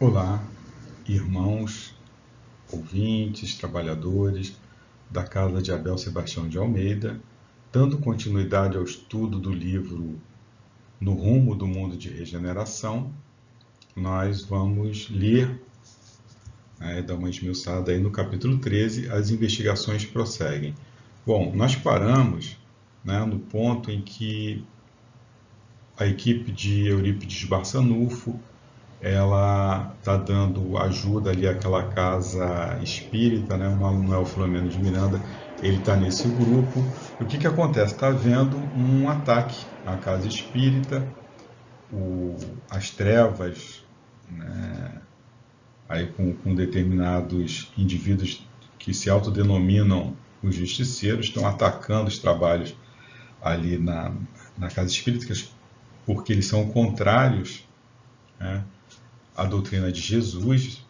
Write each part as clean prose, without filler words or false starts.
Olá, irmãos, ouvintes, trabalhadores da Casa de Abel Sebastião de Almeida, dando continuidade ao estudo do livro No Rumo do Mundo de Regeneração, nós vamos ler, dar uma esmiuçada aí no capítulo 13, as investigações prosseguem. Bom, nós paramos no ponto em que a equipe de Eurípides Barçanufo ela está dando ajuda ali àquela casa espírita, né? O Manuel Filomeno de Miranda, ele está nesse grupo. E o que acontece? Está havendo um ataque à casa espírita, as trevas, né? Aí com determinados indivíduos que se autodenominam os justiceiros, estão atacando os trabalhos ali na casa espírita, porque eles são contrários, né, a doutrina de Jesus.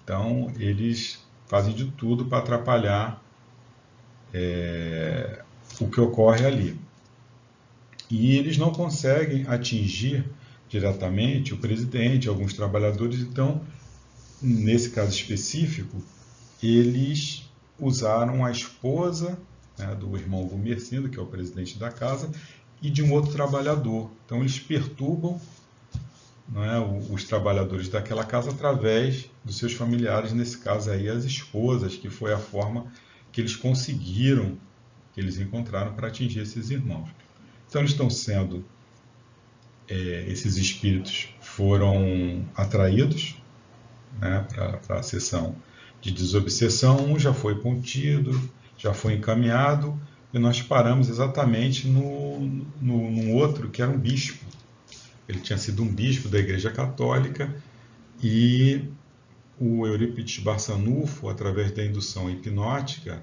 Então eles fazem de tudo para atrapalhar o que ocorre ali. E eles não conseguem atingir diretamente o presidente, alguns trabalhadores. Então, nesse caso específico, eles usaram a esposa, né, do irmão Gumercindo, que é o presidente da casa, e de um outro trabalhador. Então eles perturbam, os trabalhadores daquela casa através dos seus familiares, nesse caso aí as esposas, que foi a forma que eles conseguiram, que eles encontraram para atingir esses irmãos. Então eles estão sendo, esses espíritos foram atraídos, né, para a sessão de desobsessão. Um já foi contido, já foi encaminhado, e nós paramos exatamente num outro que era um bispo. Ele tinha sido um bispo da Igreja Católica, e o Eurípides Barçanufo, através da indução hipnótica,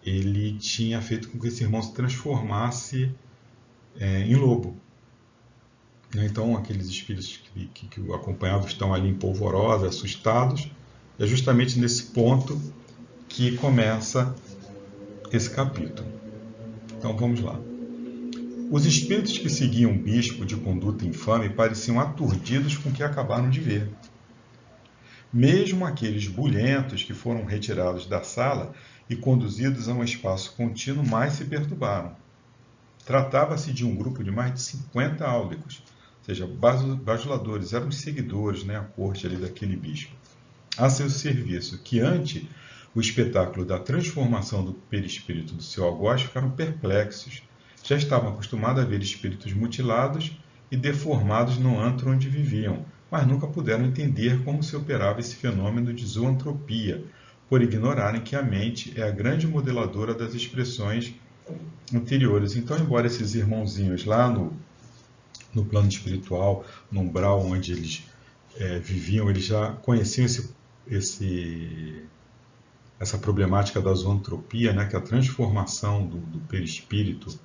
ele tinha feito com que esse irmão se transformasse em lobo. Então, aqueles espíritos que o acompanhavam estão ali em polvorosa, assustados. E é justamente nesse ponto que começa esse capítulo. Então, vamos lá. Os espíritos que seguiam o bispo de conduta infame pareciam aturdidos com o que acabaram de ver. Mesmo aqueles bulhentos que foram retirados da sala e conduzidos a um espaço contínuo mais se perturbaram. Tratava-se de um grupo de mais de 50 áudicos, ou seja, bajuladores, eram os seguidores, a corte ali daquele bispo, a seu serviço, que ante o espetáculo da transformação do perispírito do seu algoz ficaram perplexos. Já estavam acostumados a ver espíritos mutilados e deformados no antro onde viviam, mas nunca puderam entender como se operava esse fenômeno de zoantropia, por ignorarem que a mente é a grande modeladora das expressões anteriores. Então, embora esses irmãozinhos lá no plano espiritual, no umbral onde eles viviam, eles já conheciam essa problemática da zoantropia, que é a transformação do perispírito,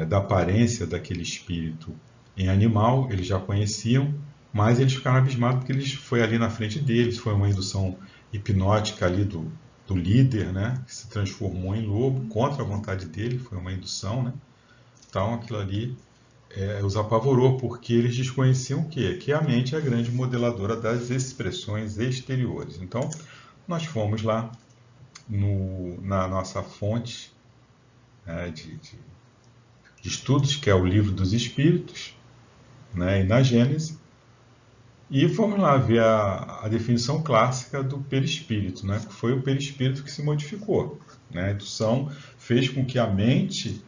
da aparência daquele espírito em animal. Eles já conheciam, mas eles ficaram abismados porque foi ali na frente deles, foi uma indução hipnótica ali do líder, que se transformou em lobo contra a vontade dele, foi uma indução, Então aquilo ali os apavorou, porque eles desconheciam o quê? Que a mente é a grande modeladora das expressões exteriores. Então nós fomos lá na nossa fonte de estudos, que é o Livro dos Espíritos, e na Gênese, e fomos lá ver a definição clássica do perispírito, que foi o perispírito que se modificou. A indução fez com que a mente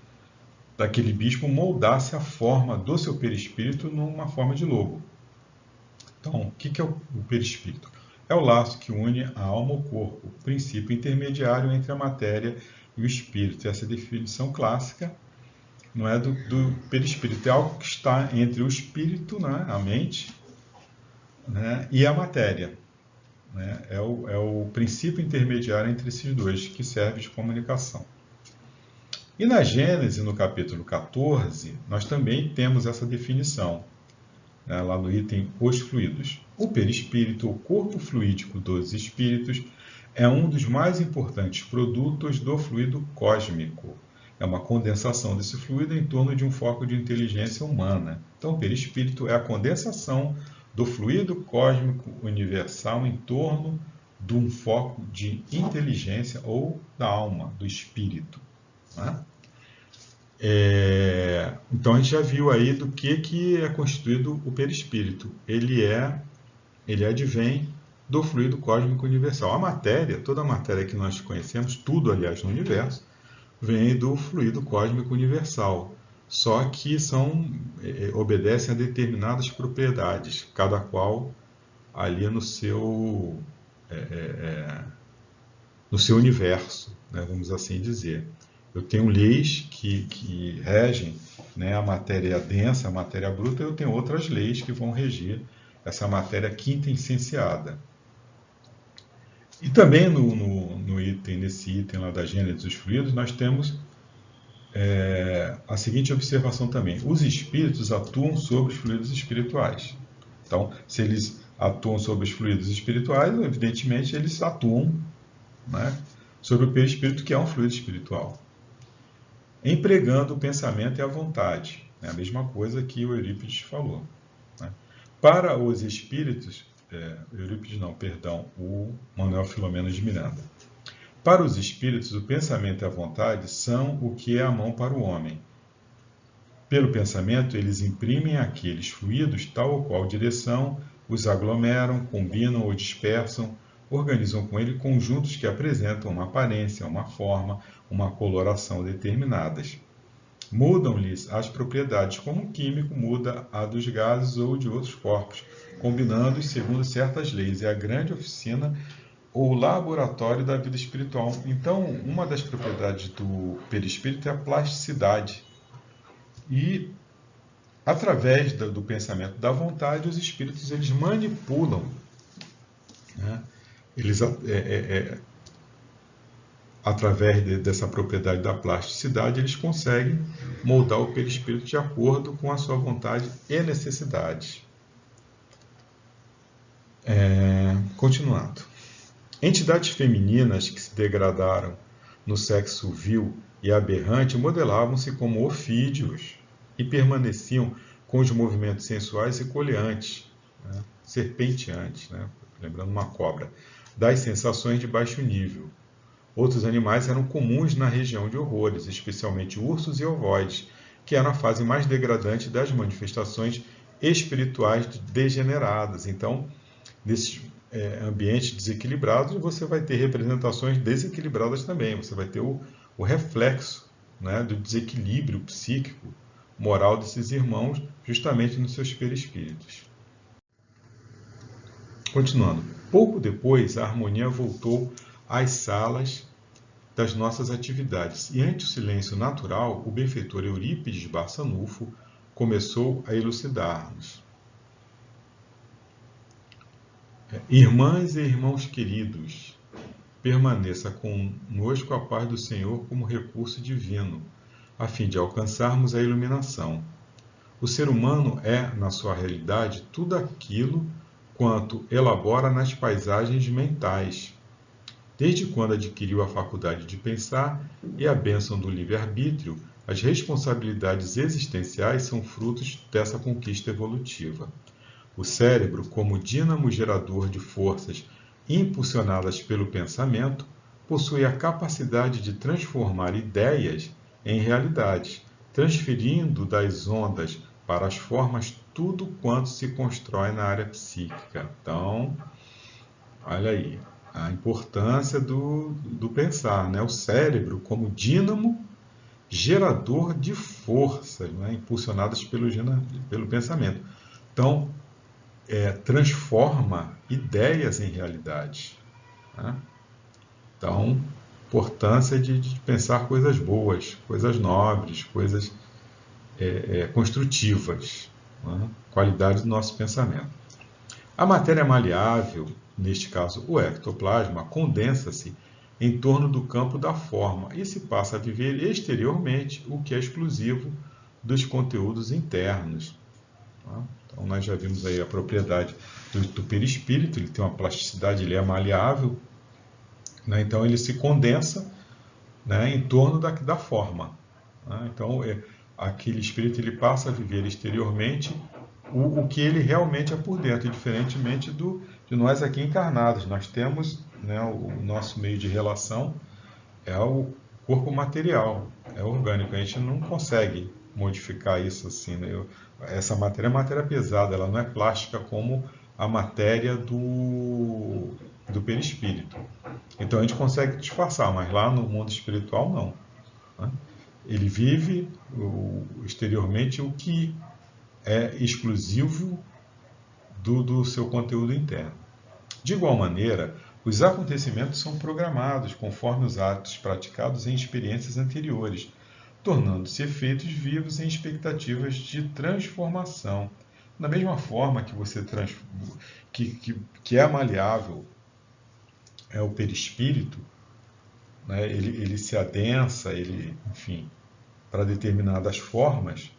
daquele bispo moldasse a forma do seu perispírito numa forma de lobo. Então, o que é o perispírito? É o laço que une a alma ao corpo, o princípio intermediário entre a matéria e o espírito. Essa é a definição clássica, não é, do perispírito. É algo que está entre o espírito, a mente, e a matéria. É o princípio intermediário entre esses dois, que serve de comunicação. E na Gênese, no capítulo 14, nós também temos essa definição, lá no item Os Fluidos. O perispírito, o corpo fluídico dos espíritos, é um dos mais importantes produtos do fluido cósmico. É uma condensação desse fluido em torno de um foco de inteligência humana. Então, o perispírito é a condensação do fluido cósmico universal em torno de um foco de inteligência ou da alma, do espírito. Né? Então a gente já viu aí do que é constituído o perispírito. Ele advém do fluido cósmico universal. A matéria, toda a matéria que nós conhecemos, tudo aliás no universo, vem do fluido cósmico universal. Só que obedecem a determinadas propriedades, cada qual ali no seu universo, né, vamos assim dizer. Eu tenho leis que regem, né, a matéria densa, a matéria bruta, e eu tenho outras leis que vão regir essa matéria quinta essenciada. E também nesse item lá da Gênese dos fluidos, nós temos a seguinte observação também. Os espíritos atuam sobre os fluidos espirituais. Então, se eles atuam sobre os fluidos espirituais, evidentemente eles atuam, né, sobre o perispírito, que é um fluido espiritual. Empregando o pensamento e a vontade. É a mesma coisa que o Eurípides falou. Né? Para os espíritos, o Manuel Filomeno de Miranda. Para os espíritos, o pensamento e a vontade são o que é a mão para o homem. Pelo pensamento, eles imprimem àqueles fluidos tal ou qual direção, os aglomeram, combinam ou dispersam, organizam com ele conjuntos que apresentam uma aparência, uma forma, uma coloração determinadas. Mudam-lhes as propriedades, como o químico muda a dos gases ou de outros corpos, combinando-os segundo certas leis. É a grande oficina ou laboratório da vida espiritual. Então, uma das propriedades do perispírito é a plasticidade. E, através do pensamento da vontade, os espíritos eles manipulam, né? Eles, através dessa propriedade da plasticidade, eles conseguem moldar o perispírito de acordo com a sua vontade e necessidades. Continuando. Entidades femininas que se degradaram no sexo vil e aberrante modelavam-se como ofídeos e permaneciam com os movimentos sensuais e coleantes, né, serpenteantes, né, lembrando uma cobra, das sensações de baixo nível. Outros animais eram comuns na região de horrores, especialmente ursos e ovoides, que eram a fase mais degradante das manifestações espirituais degeneradas. Então, nesses ambientes desequilibrados, você vai ter representações desequilibradas também. Você vai ter o reflexo, né, do desequilíbrio psíquico, moral desses irmãos, justamente nos seus perispíritos. Continuando. Pouco depois, a harmonia voltou às salas das nossas atividades, e ante o silêncio natural, o benfeitor Eurípides Barçanufo começou a elucidar-nos. Irmãs e irmãos queridos, permaneça conosco a paz do Senhor como recurso divino, a fim de alcançarmos a iluminação. O ser humano é, na sua realidade, tudo aquilo quanto elabora nas paisagens mentais. Desde quando adquiriu a faculdade de pensar e a bênção do livre-arbítrio, as responsabilidades existenciais são frutos dessa conquista evolutiva. O cérebro, como dínamo gerador de forças impulsionadas pelo pensamento, possui a capacidade de transformar ideias em realidades, transferindo das ondas para as formas tudo quanto se constrói na área psíquica. Então, olha aí, a importância do pensar, né? O cérebro como dínamo gerador de forças, né, impulsionadas pelo pensamento. Então, transforma ideias em realidade. Né? Então, importância de pensar coisas boas, coisas nobres, coisas construtivas, né? Qualidade do nosso pensamento. A matéria maleável, neste caso o ectoplasma, condensa-se em torno do campo da forma e se passa a viver exteriormente, o que é exclusivo dos conteúdos internos. Tá? Então, nós já vimos aí a propriedade do perispírito, ele tem uma plasticidade, ele é maleável, né? Então ele se condensa, né, em torno da forma. Né? Então, aquele espírito ele passa a viver exteriormente o que ele realmente é por dentro, diferentemente de nós aqui encarnados. Nós temos, né, o nosso meio de relação é o corpo material, é orgânico. A gente não consegue modificar isso assim, né? Essa matéria é matéria pesada, ela não é plástica como a matéria do perispírito. Então a gente consegue disfarçar, mas lá no mundo espiritual não, né? Ele vive exteriormente o que é exclusivo do seu conteúdo interno. De igual maneira, os acontecimentos são programados conforme os atos praticados em experiências anteriores, tornando-se efeitos vivos em expectativas de transformação. Da mesma forma que você que é maleável é o perispírito, né? Ele se adensa, enfim, para determinadas formas.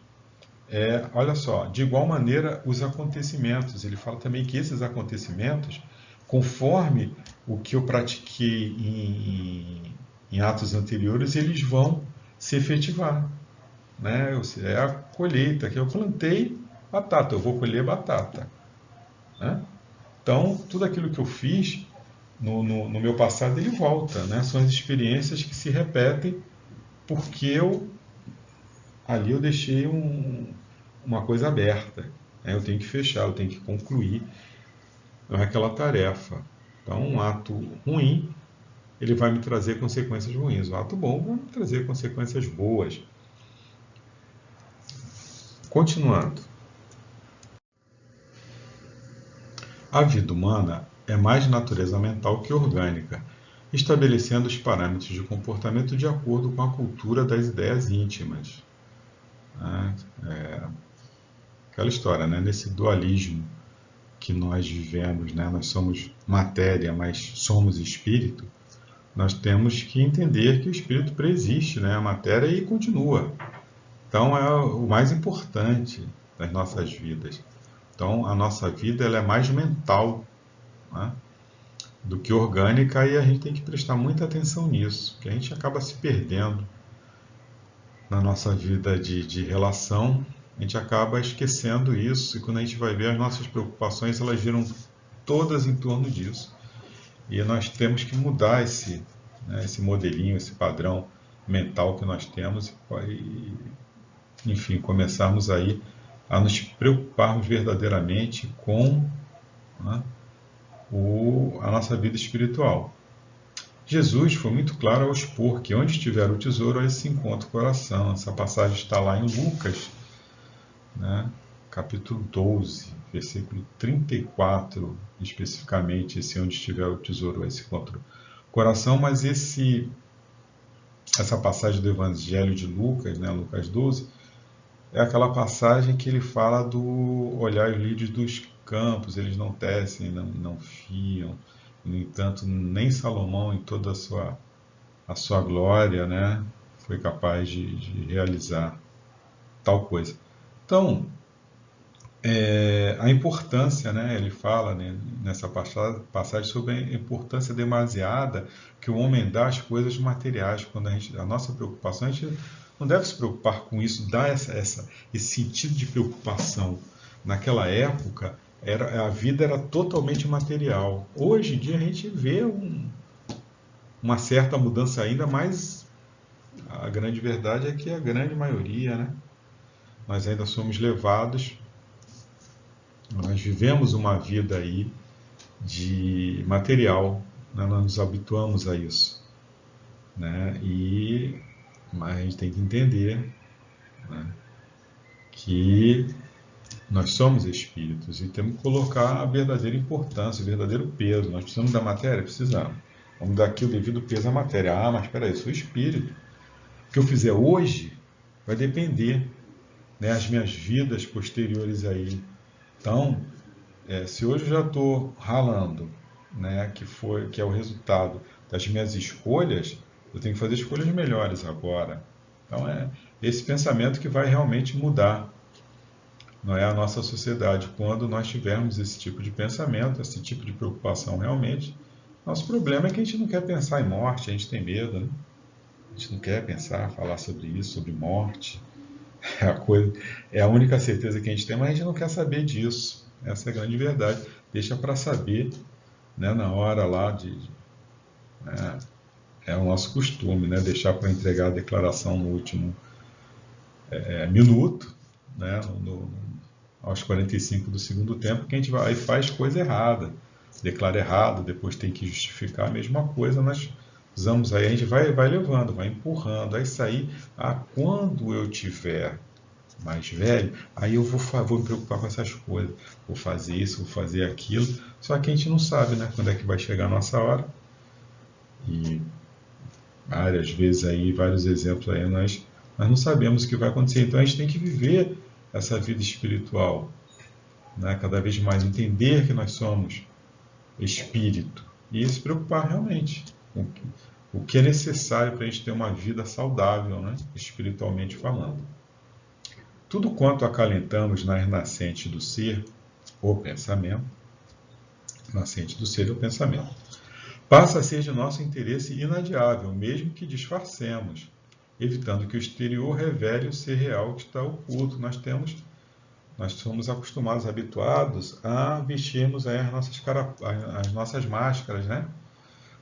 Olha só, de igual maneira os acontecimentos. Ele fala também que esses acontecimentos, conforme o que eu pratiquei em atos anteriores, eles vão se efetivar, né? É a colheita, que eu plantei batata, eu vou colher batata, né? Então, tudo aquilo que eu fiz no meu passado, ele volta, né? São as experiências que se repetem porque ali eu deixei uma coisa aberta, né? Eu tenho que fechar, eu tenho que concluir aquela tarefa. Então, um ato ruim, ele vai me trazer consequências ruins. Um ato bom vai me trazer consequências boas. Continuando. A vida humana é mais de natureza mental que orgânica, estabelecendo os parâmetros de comportamento de acordo com a cultura das ideias íntimas. Aquela história, né? Nesse dualismo que nós vivemos, né? Nós somos matéria, mas somos espírito. Nós temos que entender que o espírito preexiste, né? A matéria e continua. Então é o mais importante das nossas vidas. Então a nossa vida ela é mais mental, né, do que orgânica, e a gente tem que prestar muita atenção nisso, porque a gente acaba se perdendo na nossa vida de relação, a gente acaba esquecendo isso, e quando a gente vai ver as nossas preocupações, elas giram todas em torno disso. E nós temos que mudar esse modelinho, esse padrão mental que nós temos e, enfim, começarmos aí a nos preocuparmos verdadeiramente com, né, a nossa vida espiritual. Jesus foi muito claro ao expor que onde estiver o tesouro, aí se encontra o coração. Essa passagem está lá em Lucas, né, capítulo 12, versículo 34, especificamente, esse onde estiver o tesouro, aí se encontra o coração. Mas essa passagem do Evangelho de Lucas, né, Lucas 12, é aquela passagem que ele fala do olhar os lírios dos campos, eles não tecem, não fiam. No entanto, nem Salomão, em toda a sua glória, né, foi capaz de realizar tal coisa. Então, a importância, né, ele fala, né, nessa passagem sobre a importância demasiada que o homem dá às coisas materiais. Quando a nossa preocupação, a gente não deve se preocupar com isso, dar esse sentido de preocupação. Naquela época, a vida era totalmente material. Hoje em dia a gente vê uma certa mudança ainda, mas a grande verdade é que a grande maioria, né, nós ainda somos levados, nós vivemos uma vida aí de material, né, nós nos habituamos a isso, né, mas a gente tem que entender, né, que nós somos espíritos e temos que colocar a verdadeira importância, o verdadeiro peso. Nós precisamos da matéria? Precisamos. Vamos dar aqui o devido peso à matéria. Ah, mas espera aí, eu sou espírito. O que eu fizer hoje vai depender, né, as minhas vidas posteriores aí. Então, se hoje eu já estou ralando, né, que é o resultado das minhas escolhas, eu tenho que fazer escolhas melhores agora. Então é esse pensamento que vai realmente mudar, não é, a nossa sociedade. Quando nós tivermos esse tipo de pensamento, esse tipo de preocupação realmente, nosso problema é que a gente não quer pensar em morte, a gente tem medo, né? A gente não quer pensar, falar sobre isso, sobre morte, É a única certeza que a gente tem, mas a gente não quer saber disso. Essa é a grande verdade. Deixa para saber, né, na hora lá né, é o nosso costume, né, deixar para entregar a declaração no último minuto, né, aos 45 do segundo tempo, que a gente vai e faz coisa errada, declara errado, depois tem que justificar a mesma coisa. Nós usamos aí, a gente vai levando, vai empurrando, aí sair, quando eu tiver mais velho, aí eu vou me preocupar com essas coisas, vou fazer isso, vou fazer aquilo, só que a gente não sabe, né, quando é que vai chegar a nossa hora, e várias vezes aí, vários exemplos aí, nós não sabemos o que vai acontecer, então a gente tem que viver essa vida espiritual, né, cada vez mais entender que nós somos espírito e se preocupar realmente com o que é necessário para a gente ter uma vida saudável, né, espiritualmente falando. Tudo quanto acalentamos nas nascentes do ser, o pensamento, nascente do ser, o pensamento, passa a ser de nosso interesse inadiável, mesmo que disfarcemos, evitando que o exterior revele o ser real que está oculto. Nós somos acostumados, habituados a vestirmos aí as nossas máscaras, né,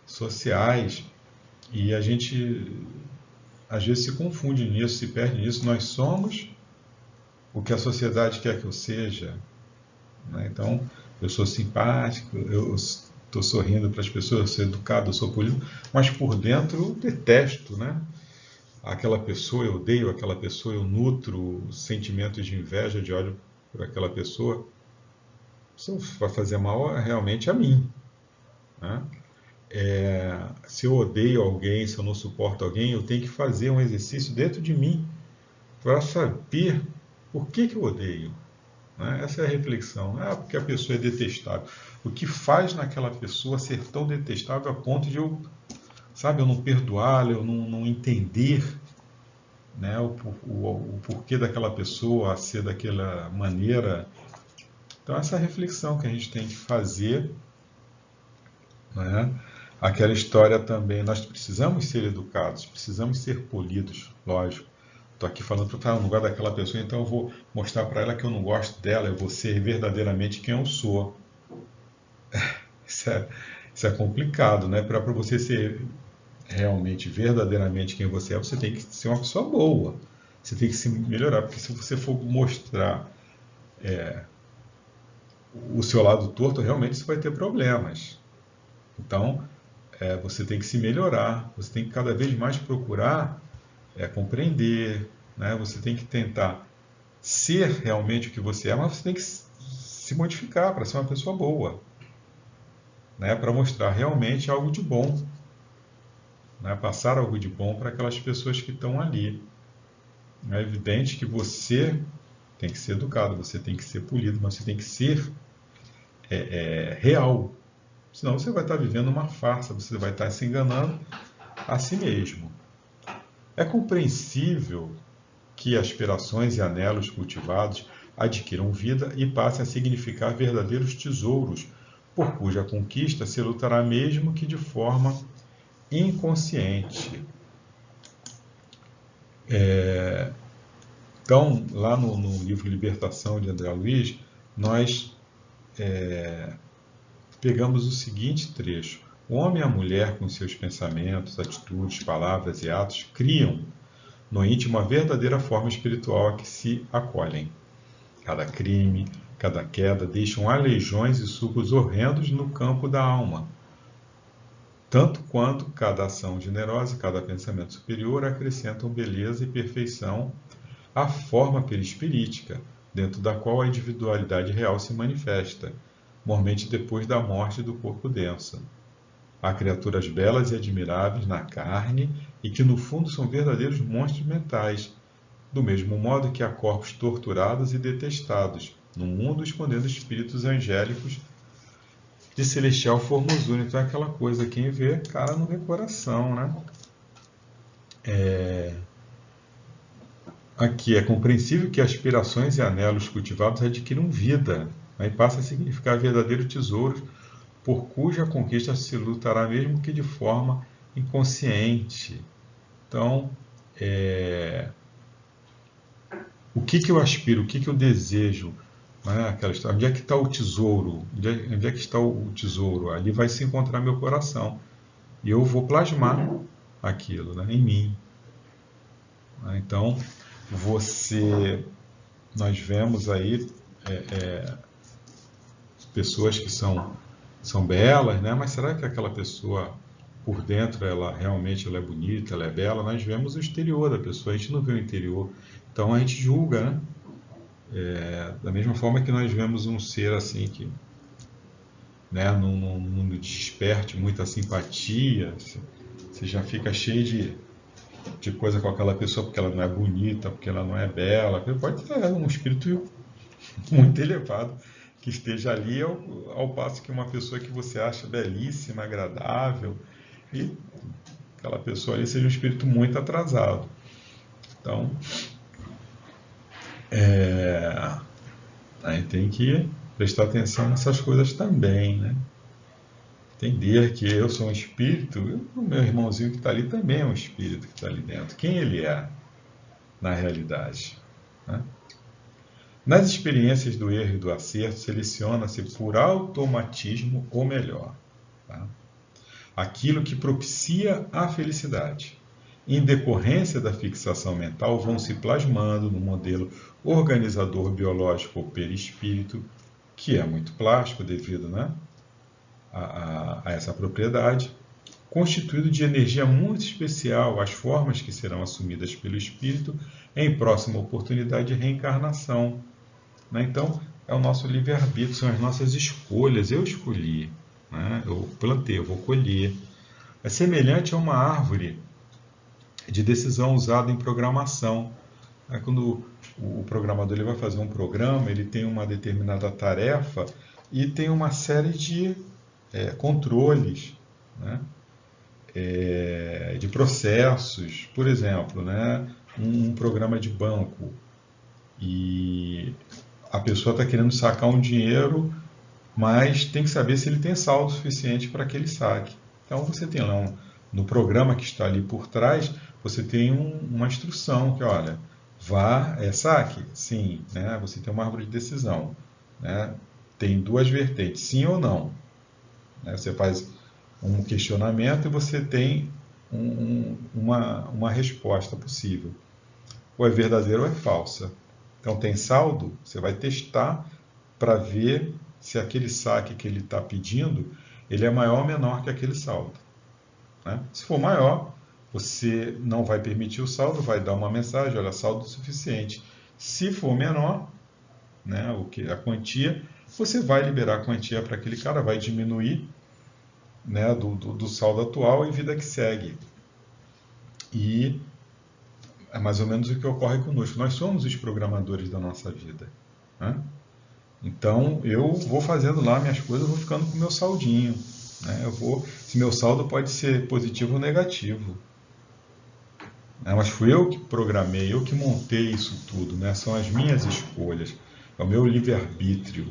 sociais, e a gente às vezes se confunde nisso, se perde nisso. Nós somos o que a sociedade quer que eu seja, né? Então, eu sou simpático, eu estou sorrindo para as pessoas, eu sou educado, eu sou polido, mas por dentro eu detesto, né, aquela pessoa, eu odeio aquela pessoa, eu nutro sentimentos de inveja, de ódio por aquela pessoa. Isso vai fazer mal realmente a mim, né? Se eu odeio alguém, se eu não suporto alguém, eu tenho que fazer um exercício dentro de mim para saber por que eu odeio, né? Essa é a reflexão. Porque a pessoa é detestável. O que faz naquela pessoa ser tão detestável a ponto de eu não perdoá-la, eu não entender, né, o porquê daquela pessoa ser daquela maneira. Então, essa reflexão que a gente tem que fazer, né? Aquela história também, nós precisamos ser educados, precisamos ser polidos, lógico. Estou aqui falando para estar no lugar daquela pessoa, então eu vou mostrar para ela que eu não gosto dela, eu vou ser verdadeiramente quem eu sou. Isso é complicado, né? Para você ser realmente, verdadeiramente quem você é, você tem que ser uma pessoa boa. Você tem que se melhorar, porque se você for mostrar o seu lado torto, realmente você vai ter problemas. Então, você tem que se melhorar, você tem que cada vez mais procurar compreender, né? Você tem que tentar ser realmente o que você é, mas você tem que se modificar para ser uma pessoa boa, né? Para mostrar realmente algo de bom, né? Passar algo de bom para aquelas pessoas que estão ali. É evidente que você tem que ser educado, você tem que ser polido, mas você tem que ser real. Senão você vai estar vivendo uma farsa, você vai estar se enganando a si mesmo. É compreensível que aspirações e anelos cultivados adquiram vida e passem a significar verdadeiros tesouros, por cuja conquista se lutará mesmo que de forma inconsciente. Então, lá no livro Libertação, de André Luiz, nós pegamos o seguinte trecho: o homem e a mulher, com seus pensamentos, atitudes, palavras e atos, criam no íntimo a verdadeira forma espiritual a que se acolhem. Cada crime, cada queda deixam aleijões e sulcos horrendos no campo da alma, tanto quanto cada ação generosa e cada pensamento superior acrescentam beleza e perfeição à forma perispirítica, dentro da qual a individualidade real se manifesta, mormente depois da morte do corpo denso. Há criaturas belas e admiráveis na carne e que no fundo são verdadeiros monstros mentais, do mesmo modo que há corpos torturados e detestados, no mundo escondendo espíritos angélicos de celestial formosura. Então é aquela coisa, quem vê cara não vê coração, né? Aqui é compreensível que aspirações e anelos cultivados adquiram vida, aí passa a significar verdadeiro tesouro, por cuja conquista se lutará mesmo que de forma inconsciente. Então, o que que eu aspiro, o que que eu desejo, né? Aquela história, onde é que está o tesouro? Onde é que está o tesouro? Ali vai se encontrar meu coração. E eu vou plasmar aquilo, né, em mim. Então, nós vemos aí pessoas que são belas, né? Mas será que aquela pessoa por dentro ela é bonita, ela é bela? Nós vemos o exterior da pessoa, a gente não vê o interior. Então a gente julga, né? Da mesma forma que nós vemos um ser assim que, né, não desperte muita simpatia, você já fica cheio de coisa com aquela pessoa porque ela não é bonita, porque ela não é bela. Pode ter um espírito muito elevado que esteja ali ao passo que uma pessoa que você acha belíssima, agradável, e aquela pessoa ali seja um espírito muito atrasado. Então, a gente tem que prestar atenção nessas coisas também, né? Entender que eu sou um espírito, o meu irmãozinho que está ali também é um espírito que está ali dentro. Quem ele é na realidade, né? Nas experiências do erro e do acerto, seleciona-se por automatismo o melhor, tá? Aquilo que propicia a felicidade. Em decorrência da fixação mental, vão se plasmando no modelo organizador biológico ou perispírito, que é muito plástico devido, né, a essa propriedade, constituído de energia muito especial, as formas que serão assumidas pelo espírito em próxima oportunidade de reencarnação. Né? Então, é o nosso livre-arbítrio, são as nossas escolhas. Eu escolhi, né? Eu plantei, eu vou colher. É semelhante a uma árvore de decisão usada em programação. Quando o programador ele vai fazer um programa, ele tem uma determinada tarefa e tem uma série de controles, né? De processos. Por exemplo, né? Um programa de banco e a pessoa está querendo sacar um dinheiro, mas tem que saber se ele tem saldo suficiente para aquele saque. Então você tem lá no programa que está ali por trás, você tem uma instrução que, olha, saque? Sim, né? Você tem uma árvore de decisão, né? Tem duas vertentes, sim ou não. Né? Você faz um questionamento e você tem uma resposta possível. Ou é verdadeira ou é falsa. Então tem saldo, você vai testar para ver se aquele saque que ele está pedindo, ele é maior ou menor que aquele saldo. Né? Se for maior, você não vai permitir o saldo, vai dar uma mensagem, olha, saldo suficiente. Se for menor, né, a quantia, você vai liberar a quantia para aquele cara, vai diminuir, né, do saldo atual e vida que segue. E é mais ou menos o que ocorre conosco. Nós somos os programadores da nossa vida. Né? Então, eu vou fazendo lá minhas coisas, eu vou ficando com o meu saldinho. Né? Se meu saldo pode ser positivo ou negativo. Né? Mas fui eu que programei, eu que montei isso tudo. Né? São as minhas escolhas. É o meu livre-arbítrio.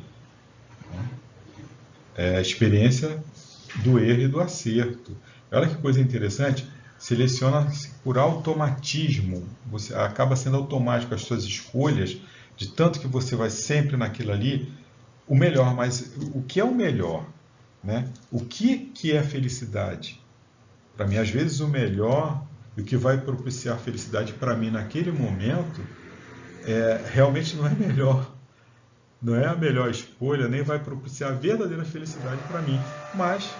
Né? É a experiência do erro e do acerto. Olha que coisa interessante. Seleciona-se por automatismo, você acaba sendo automático as suas escolhas, de tanto que você vai sempre naquilo ali, o melhor. Mas o que é o melhor? Né? O que é felicidade? Para mim, às vezes, o melhor, o que vai propiciar felicidade para mim naquele momento, realmente não é melhor. Não é a melhor escolha, nem vai propiciar a verdadeira felicidade para mim. Mas,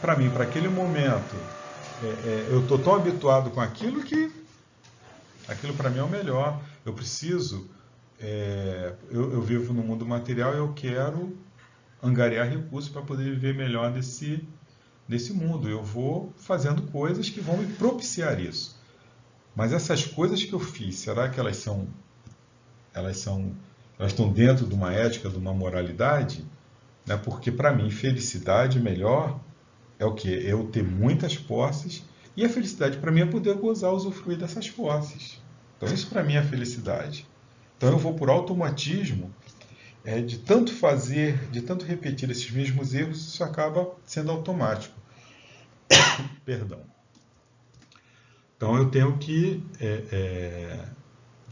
para mim, para aquele momento, eu estou tão habituado com aquilo que aquilo para mim é o melhor. Eu preciso, eu vivo no mundo material e eu quero angariar recursos para poder viver melhor nesse mundo. Eu vou fazendo coisas que vão me propiciar isso. Mas essas coisas que eu fiz, será que elas estão dentro de uma ética, de uma moralidade? Né? Porque para mim, felicidade melhor é o que? Eu ter muitas posses, e a felicidade para mim é poder gozar, usufruir dessas posses. Então isso para mim é felicidade. Então eu vou por automatismo, de tanto fazer, de tanto repetir esses mesmos erros, isso acaba sendo automático. Perdão. Então eu tenho que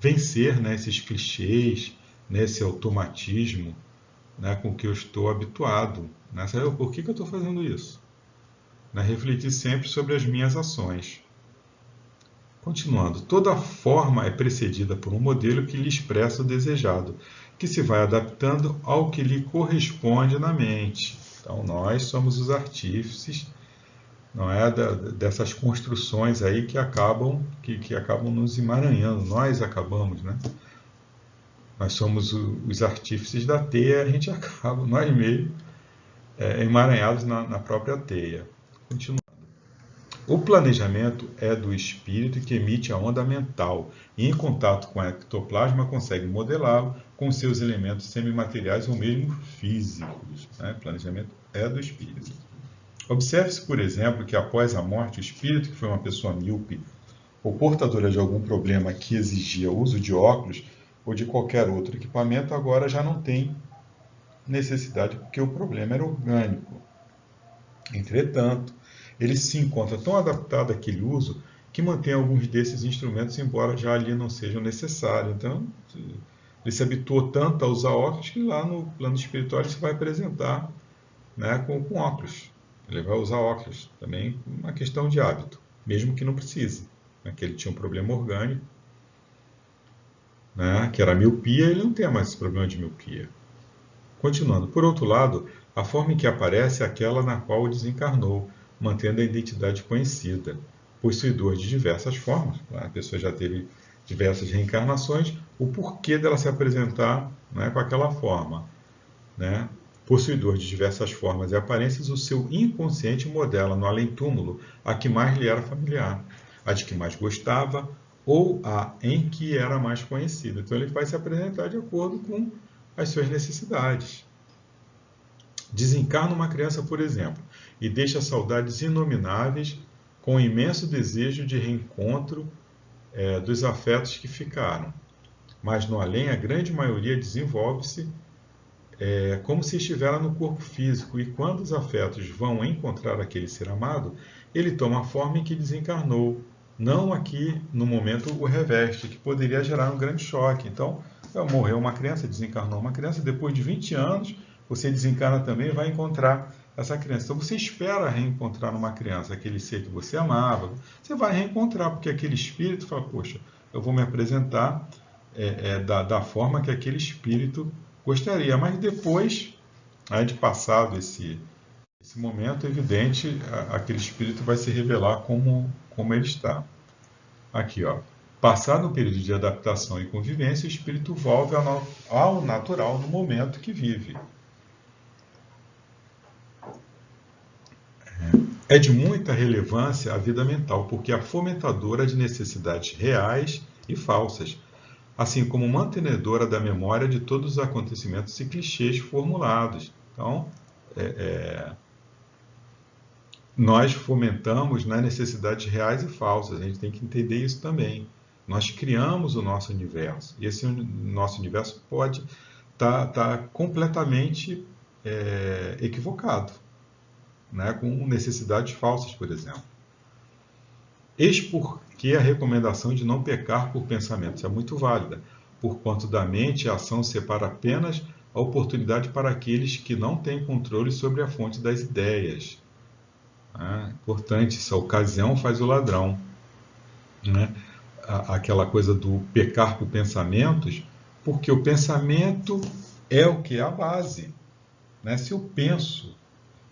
vencer, né, esses clichês, né, esse automatismo, né, com que eu estou habituado. Né? Sabe por que eu estou fazendo isso? Né? Refletir sempre sobre as minhas ações. Continuando, toda forma é precedida por um modelo que lhe expressa o desejado, que se vai adaptando ao que lhe corresponde na mente. Então, nós somos os artífices, não é, dessas construções aí que acabam nos emaranhando. Nós acabamos, né? Nós somos os artífices da teia, a gente acaba, nós mesmos, emaranhados na própria teia. Continuando. O planejamento é do espírito que emite a onda mental e, em contato com o ectoplasma, consegue modelá-lo com seus elementos semimateriais ou mesmo físicos. Né? Planejamento é do espírito. Observe-se, por exemplo, que após a morte, o espírito, que foi uma pessoa míope ou portadora de algum problema que exigia o uso de óculos ou de qualquer outro equipamento, agora já não tem necessidade, porque o problema era orgânico. Entretanto, ele se encontra tão adaptado àquele uso que mantém alguns desses instrumentos, embora já ali não sejam necessários. Então, ele se habituou tanto a usar óculos que lá no plano espiritual ele se vai apresentar, né, com óculos. Ele vai usar óculos, também uma questão de hábito, mesmo que não precise. Né, que ele tinha um problema orgânico, né, que era a miopia, ele não tem mais esse problema de miopia. Continuando, por outro lado, a forma em que aparece é aquela na qual desencarnou, mantendo a identidade conhecida, possuidor de diversas formas. A pessoa já teve diversas reencarnações, o porquê dela se apresentar, né, com aquela forma. Né? Possuidor de diversas formas e aparências, o seu inconsciente modela no além-túmulo a que mais lhe era familiar, a de que mais gostava ou a em que era mais conhecida. Então ele vai se apresentar de acordo com as suas necessidades. Desencarna uma criança, por exemplo, e deixa saudades inomináveis com o imenso desejo de reencontro dos afetos que ficaram. Mas no além, a grande maioria desenvolve-se como se estivera no corpo físico, e quando os afetos vão encontrar aquele ser amado, ele toma a forma em que desencarnou, não aqui no momento o reveste, que poderia gerar um grande choque. Então, morreu uma criança, desencarnou uma criança, depois de 20 anos, você desencarna também e vai encontrar essa criança. Então, você espera reencontrar numa criança aquele ser que você amava, você vai reencontrar, porque aquele espírito fala, poxa, eu vou me apresentar da forma que aquele espírito gostaria, mas depois, de passado esse momento, é evidente, aquele espírito vai se revelar como ele está. Aqui, ó. Passado o período de adaptação e convivência, o espírito volta ao natural no momento que vive. É de muita relevância a vida mental, porque é fomentadora de necessidades reais e falsas, assim como mantenedora da memória de todos os acontecimentos e clichês formulados. Então, nós fomentamos, né, necessidades reais e falsas, a gente tem que entender isso também. Nós criamos o nosso universo, e esse nosso universo pode estar completamente equivocado, né, com necessidades falsas, por exemplo. Eis porque a recomendação de não pecar por pensamentos é muito válida, porquanto da mente a ação separa apenas a oportunidade para aqueles que não têm controle sobre a fonte das ideias. Importante, essa ocasião faz o ladrão. Né? Aquela coisa do pecar por pensamentos, porque o pensamento é o que é a base. Né? Se eu penso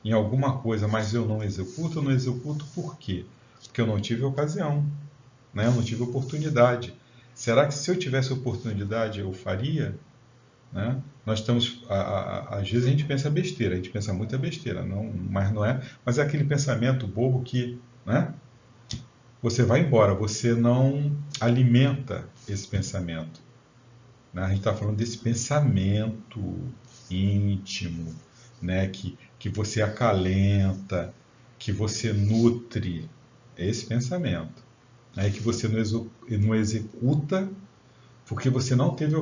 em alguma coisa, mas eu não executo por quê? Porque eu não tive ocasião, né? Eu não tive oportunidade. Será que se eu tivesse oportunidade eu faria? Né? Nós estamos, às vezes a gente pensa besteira, a gente pensa muita besteira, mas não é. Mas é aquele pensamento bobo que, né? Você vai embora, você não alimenta esse pensamento. Né? A gente está falando desse pensamento íntimo, né? Que você acalenta, que você nutre esse pensamento, né? Que você não executa porque você não teve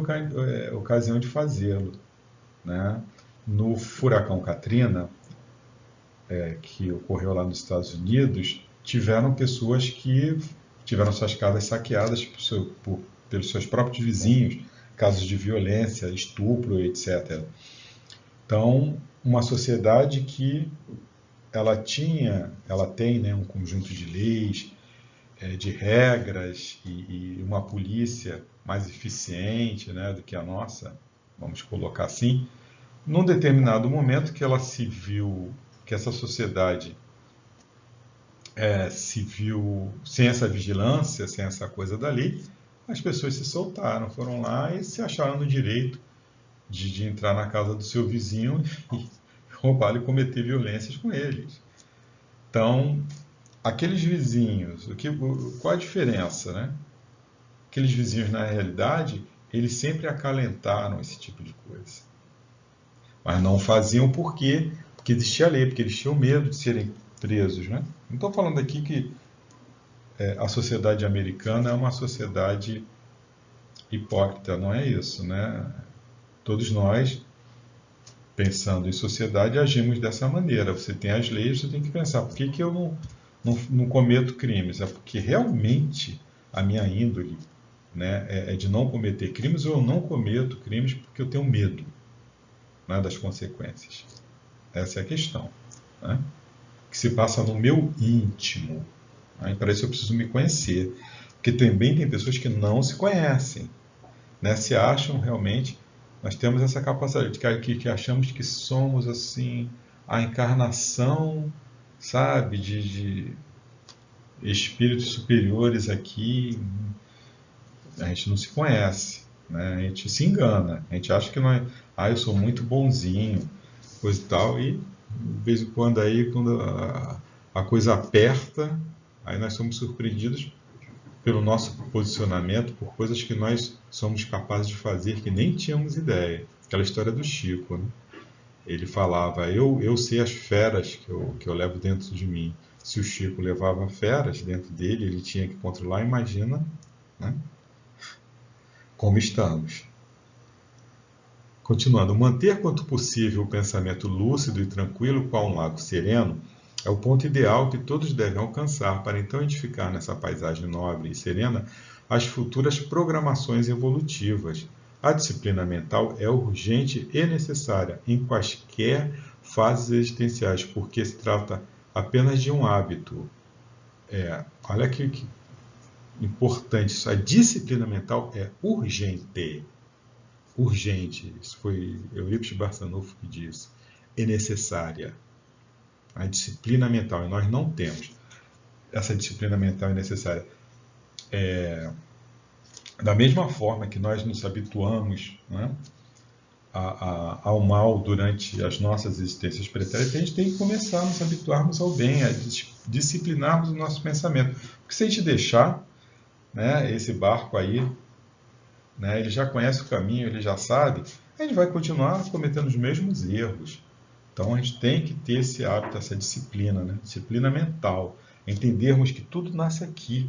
ocasião de fazê-lo. Né? No furacão Katrina, que ocorreu lá nos Estados Unidos, tiveram pessoas que tiveram suas casas saqueadas por pelos seus próprios vizinhos, casos de violência, estupro, etc. Então, uma sociedade que ela tem, né, um conjunto de leis, de regras e uma polícia mais eficiente, né, do que a nossa, vamos colocar assim, num determinado momento que ela se viu, que essa sociedade se viu sem essa vigilância, sem essa coisa da lei, as pessoas se soltaram, foram lá e se acharam no direito de entrar na casa do seu vizinho e roubar e cometer violências com eles. Então, aqueles vizinhos, qual a diferença, né? Aqueles vizinhos, na realidade, eles sempre acalentaram esse tipo de coisa. Mas não faziam porque existia a lei, porque eles tinham medo de serem presos, né? Não estou falando aqui que a sociedade americana é uma sociedade hipócrita, não é isso, né? Todos nós, pensando em sociedade, agimos dessa maneira. Você tem as leis, você tem que pensar, por que eu não cometo crimes? É porque realmente a minha índole, né, é de não cometer crimes, ou eu não cometo crimes porque eu tenho medo, né, das consequências. Essa é a questão, né, que se passa no meu íntimo. Né, e para isso eu preciso me conhecer. Porque também tem pessoas que não se conhecem, né, se acham realmente... Nós temos essa capacidade que achamos que somos assim a encarnação, sabe, de espíritos superiores aqui. A gente não se conhece, né? A gente se engana. A gente acha que nós, eu sou muito bonzinho, coisa e tal, e de vez em quando aí, quando a coisa aperta, aí nós somos surpreendidos pelo nosso posicionamento, por coisas que nós somos capazes de fazer que nem tínhamos ideia. Aquela história do Chico, né? Ele falava, eu sei as feras que eu levo dentro de mim. Se o Chico levava feras dentro dele, ele tinha que controlar, imagina, né, como estamos. Continuando, manter quanto possível o pensamento lúcido e tranquilo, qual um lago sereno, é o ponto ideal que todos devem alcançar para então edificar nessa paisagem nobre e serena as futuras programações evolutivas. A disciplina mental é urgente e necessária em quaisquer fases existenciais, porque se trata apenas de um hábito. Olha que importante isso. A disciplina mental é urgente. Urgente. Isso foi Eurípides Barçanufo que disse. É necessária. A disciplina mental, e nós não temos. Essa disciplina mental é necessária. Da mesma forma que nós nos habituamos, né, ao mal durante as nossas existências pretéritas, a gente tem que começar a nos habituarmos ao bem, a disciplinarmos o nosso pensamento. Porque se a gente deixar, né, esse barco aí, né, ele já conhece o caminho, ele já sabe, a gente vai continuar cometendo os mesmos erros. Então a gente tem que ter esse hábito, essa disciplina, né? Disciplina mental, entendermos que tudo nasce aqui,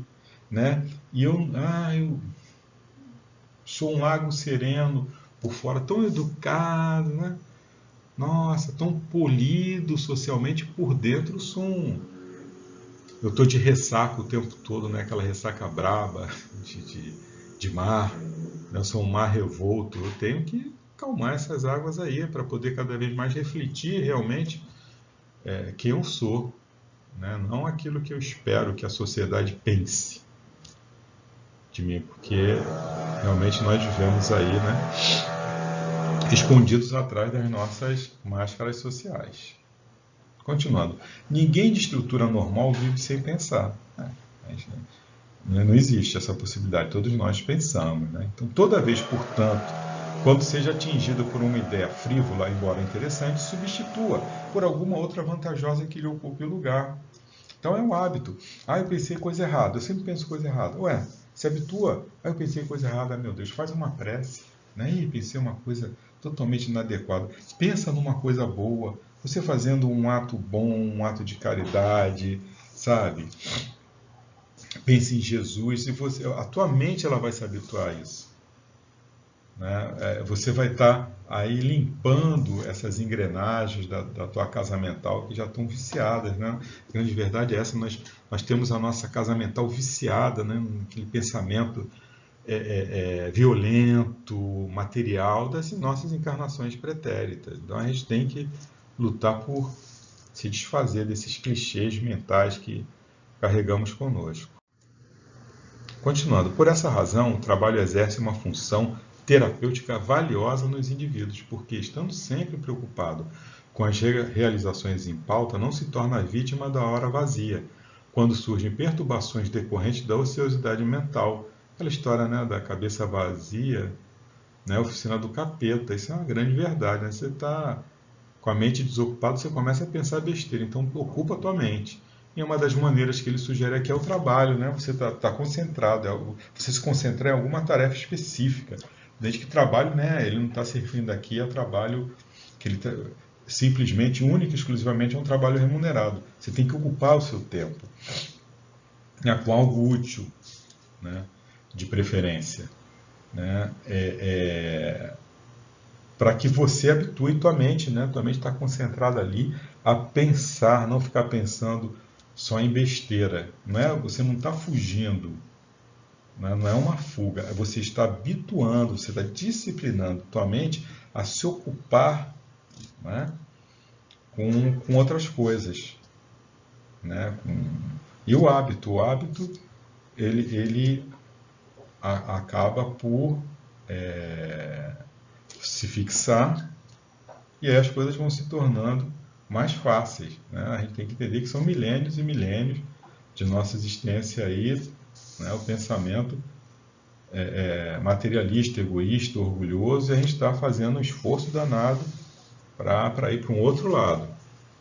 né? E eu sou um lago sereno por fora, tão educado, né? Nossa, tão polido socialmente, por dentro eu estou de ressaca o tempo todo, né? Aquela ressaca braba de mar, né? Eu sou um mar revolto, eu tenho que calmar essas águas aí para poder cada vez mais refletir realmente quem eu sou, né? Não aquilo que eu espero que a sociedade pense de mim, porque realmente nós vivemos aí, né, escondidos atrás das nossas máscaras sociais. Continuando, ninguém de estrutura normal vive sem pensar, né? Não existe essa possibilidade, todos nós pensamos, né? Então toda vez, portanto, quando seja atingido por uma ideia frívola, embora interessante, substitua por alguma outra vantajosa que lhe ocupe o lugar. Então é um hábito. Eu pensei coisa errada, eu sempre penso coisa errada. Se habitua, eu pensei coisa errada, meu Deus, faz uma prece, né? Pensei uma coisa totalmente inadequada. Pensa numa coisa boa, você fazendo um ato bom, um ato de caridade, sabe? Pense em Jesus, e a tua mente ela vai se habituar a isso. Né? Você vai estar aí limpando essas engrenagens da tua casa mental que já estão viciadas, né? A grande verdade é essa, nós temos a nossa casa mental viciada, né? Naquele pensamento violento, material das nossas encarnações pretéritas. Então a gente tem que lutar por se desfazer desses clichês mentais que carregamos conosco. Continuando, por essa razão, o trabalho exerce uma função terapêutica valiosa nos indivíduos, porque, estando sempre preocupado com as realizações em pauta, não se torna vítima da hora vazia, quando surgem perturbações decorrentes da ociosidade mental. Aquela história, né, da cabeça vazia, né, oficina do capeta. Isso é uma grande verdade. Né? Você está com a mente desocupada, você começa a pensar besteira. Então, ocupa a tua mente. E uma das maneiras que ele sugere aqui é o trabalho, né? Você está concentrado, você se concentrar em alguma tarefa específica. Desde que trabalho, né? Ele não está se referindo aqui a trabalho que ele simplesmente, único e exclusivamente, é um trabalho remunerado. Você tem que ocupar o seu tempo, né, com algo útil, né? De preferência, né? Para que você habitue tua mente, né? Tua mente está concentrada ali a pensar, não ficar pensando só em besteira. Você não está fugindo, né? Não é uma fuga. Você está habituando, você está disciplinando tua mente a se ocupar, né? com outras coisas, né? E o hábito ele acaba por se fixar, e aí as coisas vão se tornando mais fáceis. Né? A gente tem que entender que são milênios e milênios de nossa existência aí, né? O pensamento materialista, egoísta, orgulhoso, e a gente está fazendo um esforço danado para ir para um outro lado.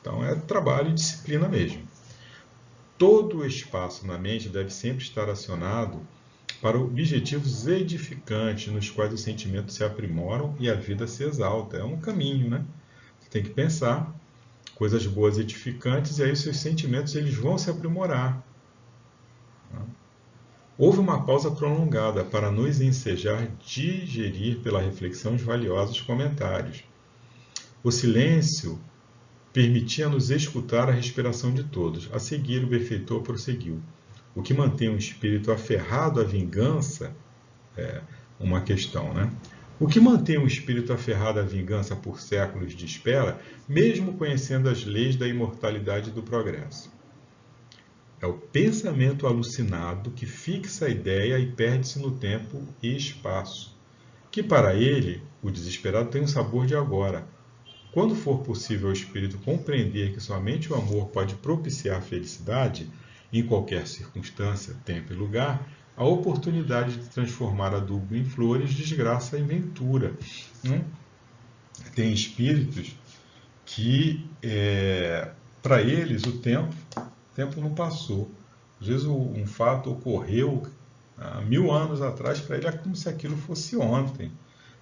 Então é trabalho e disciplina mesmo. Todo o espaço na mente deve sempre estar acionado para objetivos edificantes, nos quais os sentimentos se aprimoram e a vida se exalta. É um caminho, né? Você tem que pensar coisas boas edificantes, e aí os seus sentimentos eles vão se aprimorar. Houve uma pausa prolongada para nos ensejar digerir pela reflexão os valiosos comentários. O silêncio permitia-nos escutar a respiração de todos. A seguir, o benfeitor prosseguiu. O que mantém um espírito aferrado à vingança é uma questão, né? O que mantém um espírito aferrado à vingança por séculos de espera, mesmo conhecendo as leis da imortalidade e do progresso? É o pensamento alucinado que fixa a ideia e perde-se no tempo e espaço, que para ele, o desesperado, tem um sabor de agora. Quando for possível ao espírito compreender que somente o amor pode propiciar a felicidade, em qualquer circunstância, tempo e lugar, a oportunidade de transformar adubo em flores, desgraça em ventura. Tem espíritos que, para eles, o tempo não passou. Às vezes um fato ocorreu há 1000 anos atrás, para ele é como se aquilo fosse ontem.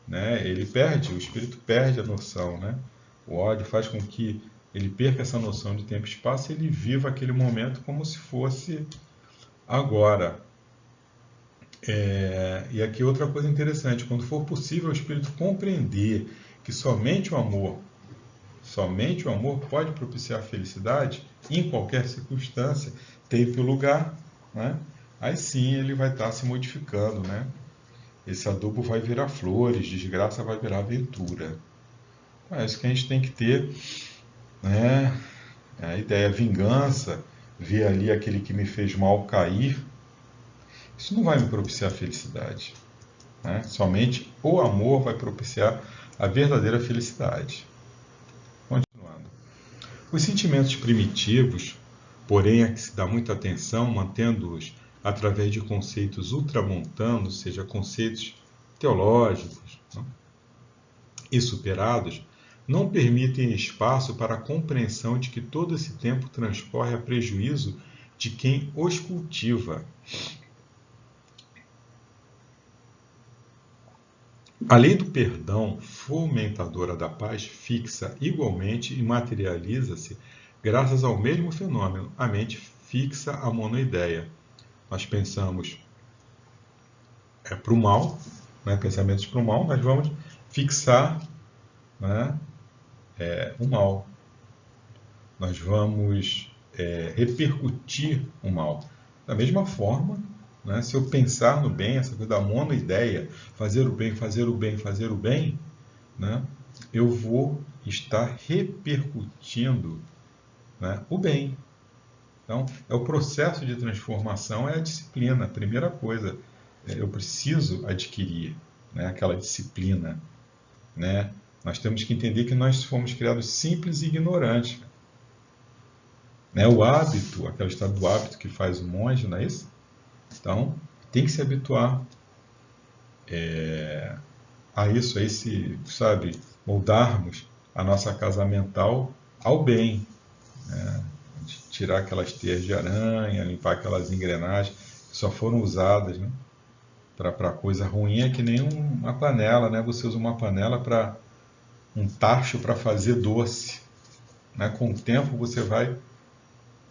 Né? O espírito perde a noção. Né? O ódio faz com que ele perca essa noção de tempo e espaço e ele viva aquele momento como se fosse agora. E aqui outra coisa interessante, quando for possível o espírito compreender que somente o amor pode propiciar a felicidade em qualquer circunstância, tempo e lugar, né? Aí sim ele vai estar se modificando, né? Esse adubo vai virar flores, desgraça vai virar aventura. Então é isso que a gente tem que ter, né? A ideia vingança, ver ali aquele que me fez mal cair, isso não vai me propiciar a felicidade. Né? Somente o amor vai propiciar a verdadeira felicidade. Continuando. Os sentimentos primitivos, porém, a que se dá muita atenção, mantendo-os através de conceitos ultramontanos, ou seja, conceitos teológicos, não? E superados, não permitem espaço para a compreensão de que todo esse tempo transcorre a prejuízo de quem os cultiva. A lei do perdão, fomentadora da paz, fixa igualmente e materializa-se graças ao mesmo fenômeno. A mente fixa a monoideia. Nós pensamos para o mal, né, pensamentos para o mal, nós vamos fixar, né, o mal. Nós vamos repercutir o mal. Da mesma forma, né? Se eu pensar no bem, essa coisa da monoideia, fazer o bem, fazer o bem, fazer o bem, né? Eu vou estar repercutindo, né, o bem. Então, é o processo de transformação, é a disciplina. A primeira coisa, eu preciso adquirir, né, aquela disciplina, né? Nós temos que entender que nós fomos criados simples e ignorantes, né? O hábito, aquele estado do hábito que faz o monge, não é isso? Então, tem que se habituar a isso, a esse, sabe, moldarmos a nossa casa mental ao bem, né? Tirar aquelas teias de aranha, limpar aquelas engrenagens que só foram usadas, né, para coisa ruim. É que nem uma panela, né? Você usa uma panela para um tacho para fazer doce, né? Com o tempo você vai,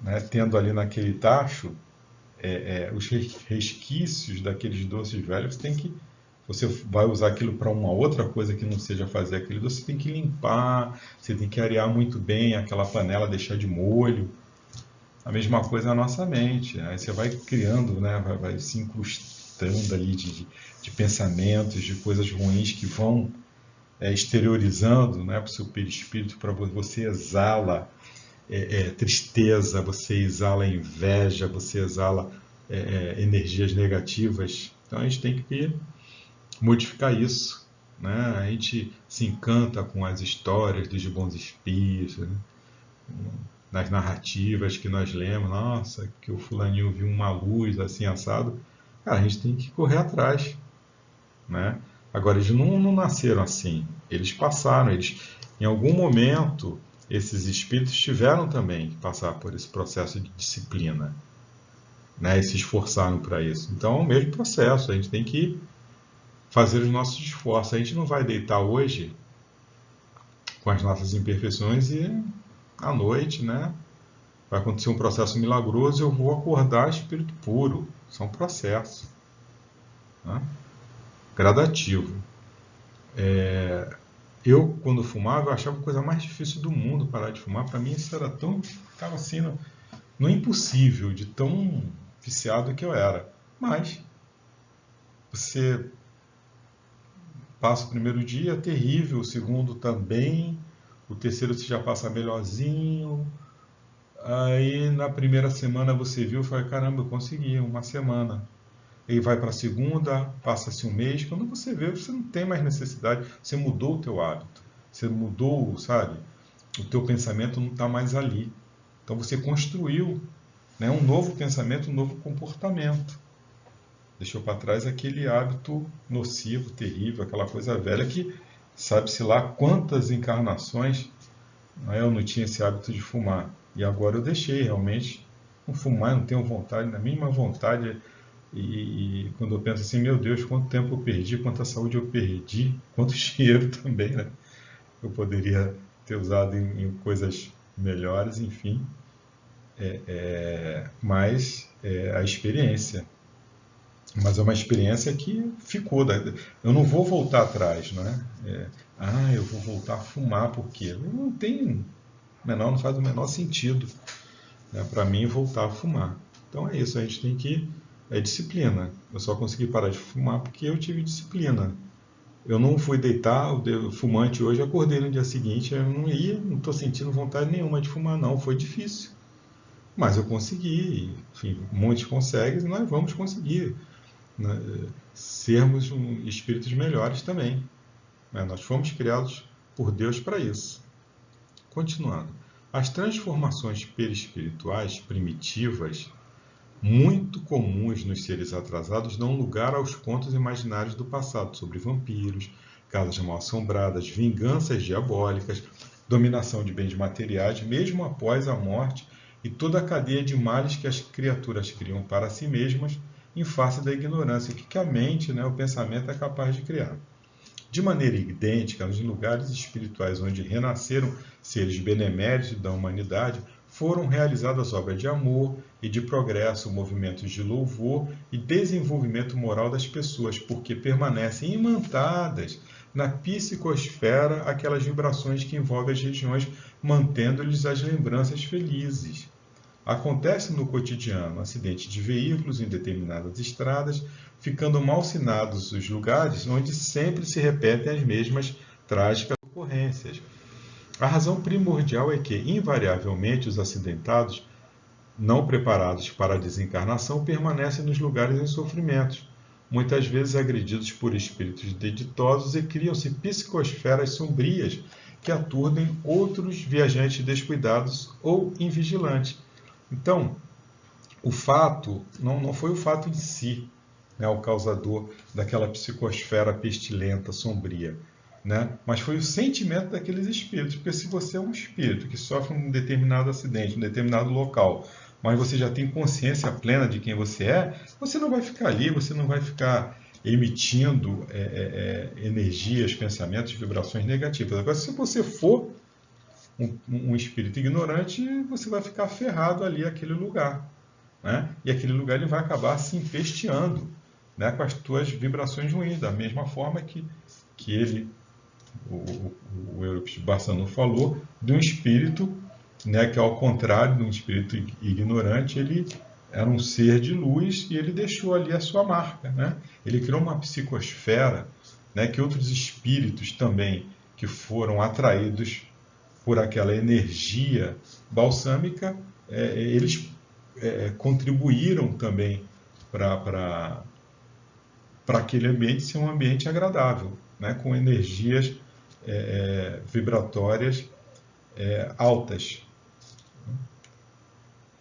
né, tendo ali naquele tacho os resquícios daqueles doces velhos. Você vai usar aquilo para uma outra coisa que não seja fazer aquele doce, você tem que limpar, você tem que arear muito bem aquela panela, deixar de molho. A mesma coisa na nossa mente. Aí você vai criando, né, vai se incrustando ali de pensamentos, de coisas ruins que vão exteriorizando, né, para o seu perispírito, para você exala tristeza, você exala inveja, você exala energias negativas. Então a gente tem que modificar isso, né? A gente se encanta com as histórias dos bons espíritos, né? Nas narrativas que nós lemos, nossa, que o fulaninho viu uma luz assim assado. Cara, a gente tem que correr atrás, né? Agora, eles não nasceram assim, eles passaram, em algum momento, esses espíritos tiveram também que passar por esse processo de disciplina, né? E se esforçaram para isso. Então, é o mesmo processo, a gente tem que fazer os nossos esforços. A gente não vai deitar hoje com as nossas imperfeições e à noite, né, vai acontecer um processo milagroso e eu vou acordar espírito puro. Isso é um processo, né, gradativo. Eu, quando fumava, eu achava a coisa mais difícil do mundo parar de fumar. Para mim, isso era tão... Estava assim, no impossível, de tão viciado que eu era. Mas você passa o primeiro dia, terrível, o segundo também, o terceiro você já passa melhorzinho. Aí na primeira semana você viu e fala, caramba, eu consegui, uma semana. E vai para a segunda, passa-se um mês, quando você vê, você não tem mais necessidade, você mudou o teu hábito, você mudou, sabe, o teu pensamento não está mais ali. Então você construiu, né, um novo pensamento, um novo comportamento. Deixou para trás aquele hábito nocivo, terrível, aquela coisa velha que sabe-se lá quantas encarnações, né, eu não tinha esse hábito de fumar. E agora eu deixei realmente não fumar, não tenho vontade, na mínima vontade. E quando eu penso assim, meu Deus, quanto tempo eu perdi, quanta saúde eu perdi, quanto dinheiro também, né? Eu poderia ter usado em coisas melhores, enfim. Mas a experiência. Mas é uma experiência que ficou. Eu não vou voltar atrás, não é? Eu vou voltar a fumar, por quê? Não tem não faz o menor sentido, né, para mim voltar a fumar. Então é isso, a gente tem que... disciplina. Eu só consegui parar de fumar porque eu tive disciplina. Eu não fui deitar, fumante hoje, acordei no dia seguinte, eu não estou sentindo vontade nenhuma de fumar, não. Foi difícil. Mas eu consegui, enfim, muitos conseguem, nós vamos conseguir, né, sermos espíritos melhores também. Né? Nós fomos criados por Deus para isso. Continuando. As transformações perispirituais primitivas, muito comuns nos seres atrasados, dão lugar aos contos imaginários do passado sobre vampiros, casas mal-assombradas, vinganças diabólicas, dominação de bens materiais, mesmo após a morte, e toda a cadeia de males que as criaturas criam para si mesmas em face da ignorância que a mente, né, o pensamento é capaz de criar. De maneira idêntica, nos lugares espirituais onde renasceram seres beneméritos da humanidade, foram realizadas obras de amor e de progresso, movimentos de louvor e desenvolvimento moral das pessoas, porque permanecem imantadas na psicosfera aquelas vibrações que envolvem as regiões, mantendo-lhes as lembranças felizes. Acontece no cotidiano acidente de veículos em determinadas estradas, ficando malsinados os lugares onde sempre se repetem as mesmas trágicas ocorrências. A razão primordial é que, invariavelmente, os acidentados, não preparados para a desencarnação, permanecem nos lugares em sofrimentos, muitas vezes agredidos por espíritos deditosos, e criam-se psicosferas sombrias que aturdem outros viajantes descuidados ou invigilantes. Então, o fato não foi o fato em si, né, o causador daquela psicosfera pestilenta, sombria, né? Mas foi o sentimento daqueles espíritos. Porque se você é um espírito que sofre um determinado acidente, um determinado local, mas você já tem consciência plena de quem você é, você não vai ficar ali, você não vai ficar emitindo energias, pensamentos, vibrações negativas. Agora, se você for um espírito ignorante, você vai ficar ferrado ali àquele lugar, né? E aquele lugar ele vai acabar se empesteando, né, com as tuas vibrações ruins, da mesma forma que ele, o Eurípides Barçanu falou, de um espírito, né, que ao contrário de um espírito ignorante, ele era um ser de luz e ele deixou ali a sua marca, né? Ele criou uma psicosfera, né, que outros espíritos também que foram atraídos por aquela energia balsâmica, eles contribuíram também para aquele ambiente ser um ambiente agradável, né, com energias vibratórias altas.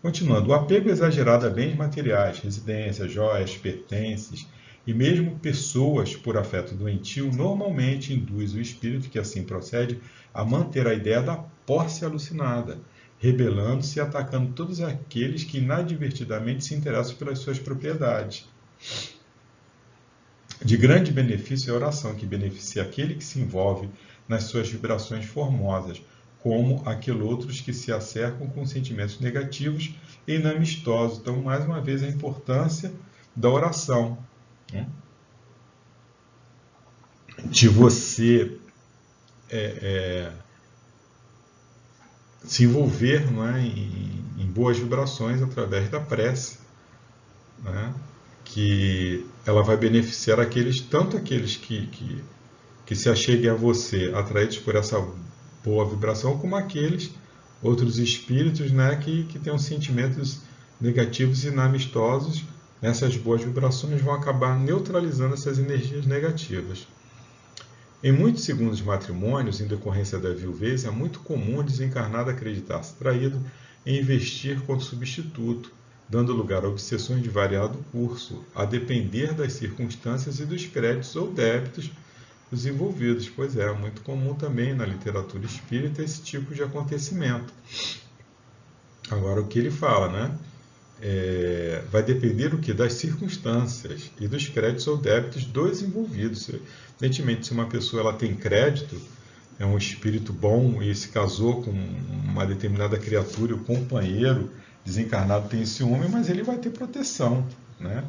Continuando, o apego exagerado a bens materiais, residências, joias, pertences e mesmo pessoas por afeto doentio normalmente induz o espírito que assim procede a manter a ideia da posse alucinada, rebelando-se e atacando todos aqueles que inadvertidamente se interessam pelas suas propriedades. De grande benefício é a oração, que beneficia aquele que se envolve nas suas vibrações formosas, como aqueles que se acercam com sentimentos negativos e inamistosos. Então, mais uma vez, a importância da oração, né? De você se envolver, não é, em boas vibrações através da prece, né? Que ela vai beneficiar tanto aqueles que se acheguem a você atraídos por essa boa vibração, como aqueles outros espíritos, né, que tenham sentimentos negativos e inamistosos. Essas boas vibrações vão acabar neutralizando essas energias negativas. Em muitos segundos matrimônios, em decorrência da viuvez, é muito comum o desencarnado acreditar-se traído e investir como substituto, dando lugar a obsessões de variado curso, a depender das circunstâncias e dos créditos ou débitos dos envolvidos. Pois é, muito comum também na literatura espírita esse tipo de acontecimento. Agora, o que ele fala, né? Vai depender o que? Das circunstâncias e dos créditos ou débitos dos envolvidos. Evidentemente, se uma pessoa ela tem crédito, é um espírito bom e se casou com uma determinada criatura, o companheiro desencarnado tem ciúme, mas ele vai ter proteção, né?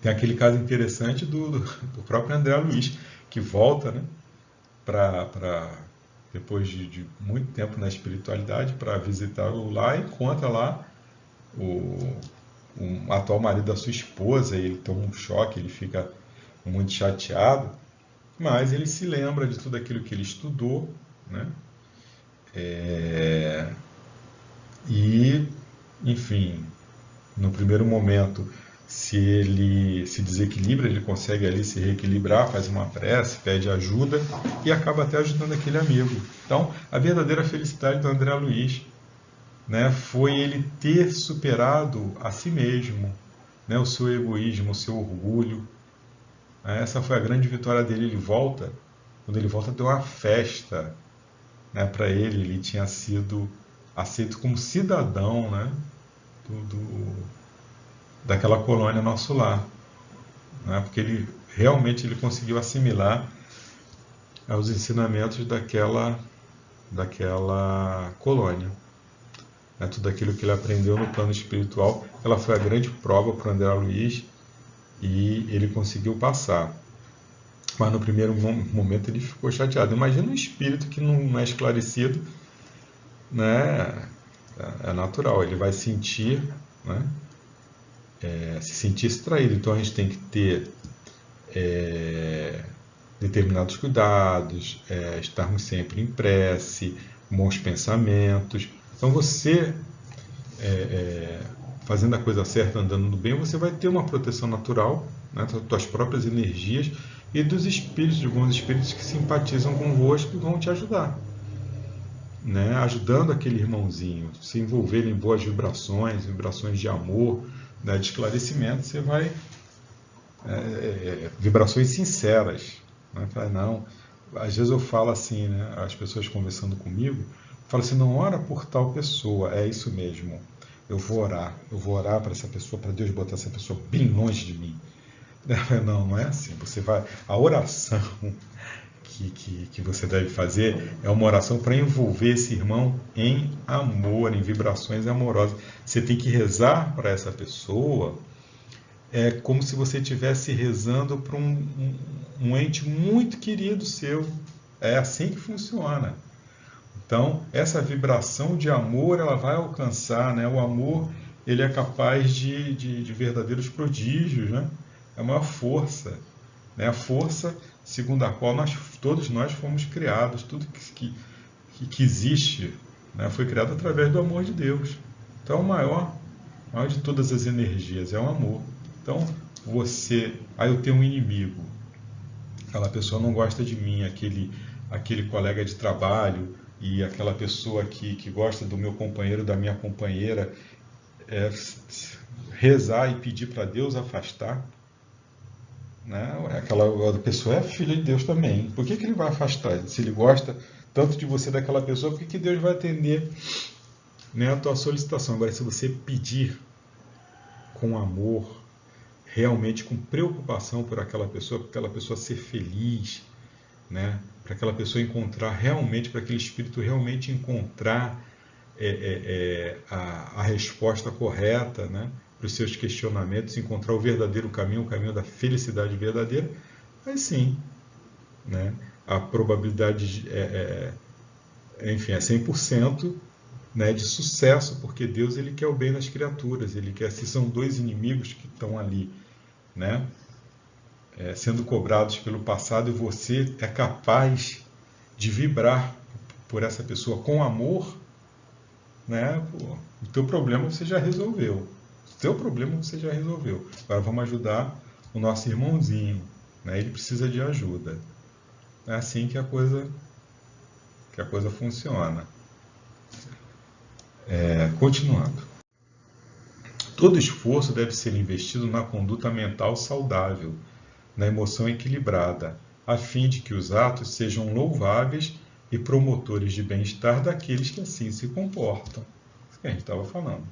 Tem aquele caso interessante do próprio André Luiz, que volta, né, depois de muito tempo na espiritualidade, para visitá-lo lá, e encontra lá o atual marido da sua esposa, e ele toma um choque, ele fica muito chateado, mas ele se lembra de tudo aquilo que ele estudou, né? E, enfim, no primeiro momento, se ele se desequilibra, ele consegue ali se reequilibrar, faz uma prece, pede ajuda e acaba até ajudando aquele amigo. Então, a verdadeira felicidade do André Luiz, né, foi ele ter superado a si mesmo, né, o seu egoísmo, o seu orgulho. Essa foi a grande vitória dele. Ele volta, quando ele volta, deu uma festa, né, para ele. Ele tinha sido aceito como cidadão, né, daquela colônia Nosso Lar, né, porque ele realmente conseguiu assimilar os ensinamentos daquela colônia. Tudo aquilo que ele aprendeu no plano espiritual, ela foi a grande prova para o André Luiz e ele conseguiu passar. Mas no primeiro momento ele ficou chateado. Imagina um espírito que não é esclarecido, né, É natural, ele vai sentir, né? Se sentir extraído. Então a gente tem que ter determinados cuidados, estarmos sempre em prece, bons pensamentos. Então você, fazendo a coisa certa, andando no bem, você vai ter uma proteção natural, né, das suas próprias energias e dos espíritos, de bons espíritos que simpatizam convosco e vão te ajudar. Né, ajudando aquele irmãozinho, se envolver em boas vibrações, vibrações de amor, né, de esclarecimento, você vai vibrações sinceras. Né? Não, às vezes eu falo assim, né, as pessoas conversando comigo, falam assim, não ora por tal pessoa, é isso mesmo, eu vou orar para essa pessoa, para Deus botar essa pessoa bem longe de mim. Não, não é assim. Você vai, a oração que você deve fazer é uma oração para envolver esse irmão em amor, em vibrações amorosas. Você tem que rezar para essa pessoa como se você estivesse rezando para um ente muito querido seu. É assim que funciona. Então, essa vibração de amor, ela vai alcançar, né? O amor, ele é capaz de verdadeiros prodígios, né? É uma força, né? A força segundo a qual todos nós fomos criados, tudo que existe, né? Foi criado através do amor de Deus. Então, o maior de todas as energias é o amor. Então, aí eu tenho um inimigo, aquela pessoa não gosta de mim, aquele colega de trabalho e aquela pessoa que gosta do meu companheiro, da minha companheira, rezar e pedir para Deus afastar. Né? Aquela pessoa é filha de Deus também. Por que ele vai afastar? Se ele gosta tanto de você, daquela pessoa, por que Deus vai atender, né, a tua solicitação? Agora, se você pedir com amor, realmente com preocupação por aquela pessoa, para aquela pessoa ser feliz, né? Para aquela pessoa encontrar realmente, para aquele espírito realmente encontrar a resposta correta, né? Para os seus questionamentos, encontrar o verdadeiro caminho, o caminho da felicidade verdadeira, aí sim, né? A probabilidade enfim, é 100%, né, de sucesso, porque Deus, ele quer o bem das criaturas, ele quer, se são dois inimigos que estão ali, né, sendo cobrados pelo passado, e você é capaz de vibrar por essa pessoa com amor, né, o teu problema você já resolveu. O teu problema você já resolveu. Agora vamos ajudar o nosso irmãozinho, né, ele precisa de ajuda. É assim que a coisa funciona. Continuando. Todo esforço deve ser investido na conduta mental saudável, na emoção equilibrada, a fim de que os atos sejam louváveis e promotores de bem-estar daqueles que assim se comportam. Isso que a gente estava falando.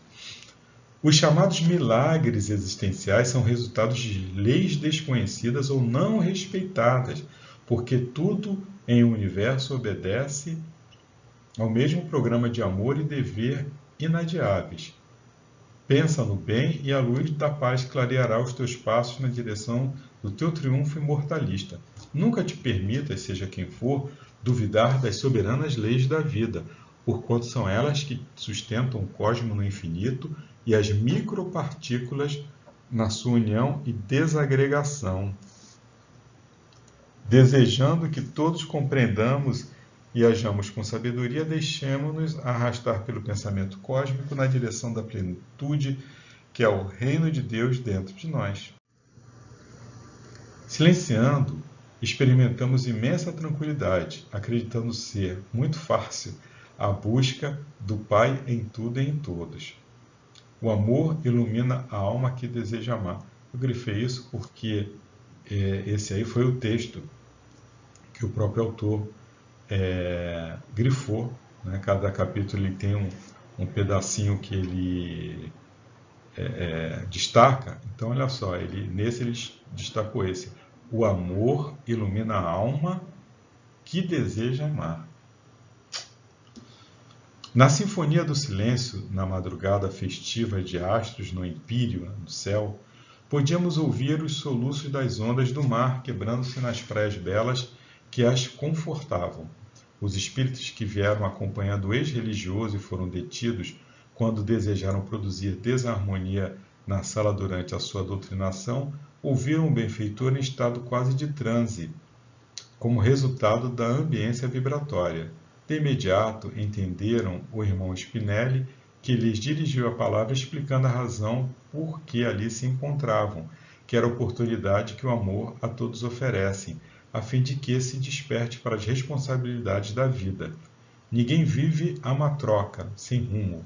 Os chamados milagres existenciais são resultados de leis desconhecidas ou não respeitadas, porque tudo em o universo obedece ao mesmo programa de amor e dever inadiáveis. Pensa no bem e a luz da paz clareará os teus passos na direção do teu triunfo imortalista. Nunca te permitas, seja quem for, duvidar das soberanas leis da vida, porquanto são elas que sustentam o cosmo no infinito e as micropartículas na sua união e desagregação. Desejando que todos compreendamos e hajamos com sabedoria, deixemos-nos arrastar pelo pensamento cósmico na direção da plenitude, que é o reino de Deus dentro de nós. Silenciando, experimentamos imensa tranquilidade, acreditando ser muito fácil a busca do Pai em tudo e em todos. O amor ilumina a alma que deseja amar. Eu grifei isso porque esse aí foi o texto que o próprio autor grifou, né? Cada capítulo ele tem um pedacinho que ele destaca. Então, olha só, nesse ele destacou esse. O amor ilumina a alma que deseja amar. Na Sinfonia do Silêncio, na madrugada festiva de astros no empíreo do céu, podíamos ouvir os soluços das ondas do mar quebrando-se nas praias belas que as confortavam. Os espíritos que vieram acompanhando o ex-religioso e foram detidos quando desejaram produzir desarmonia na sala durante a sua doutrinação, ouviram um benfeitor em estado quase de transe, como resultado da ambiência vibratória. De imediato entenderam o irmão Spinelli, que lhes dirigiu a palavra explicando a razão por que ali se encontravam, que era a oportunidade que o amor a todos oferece, a fim de que se desperte para as responsabilidades da vida. Ninguém vive a uma troca, sem rumo.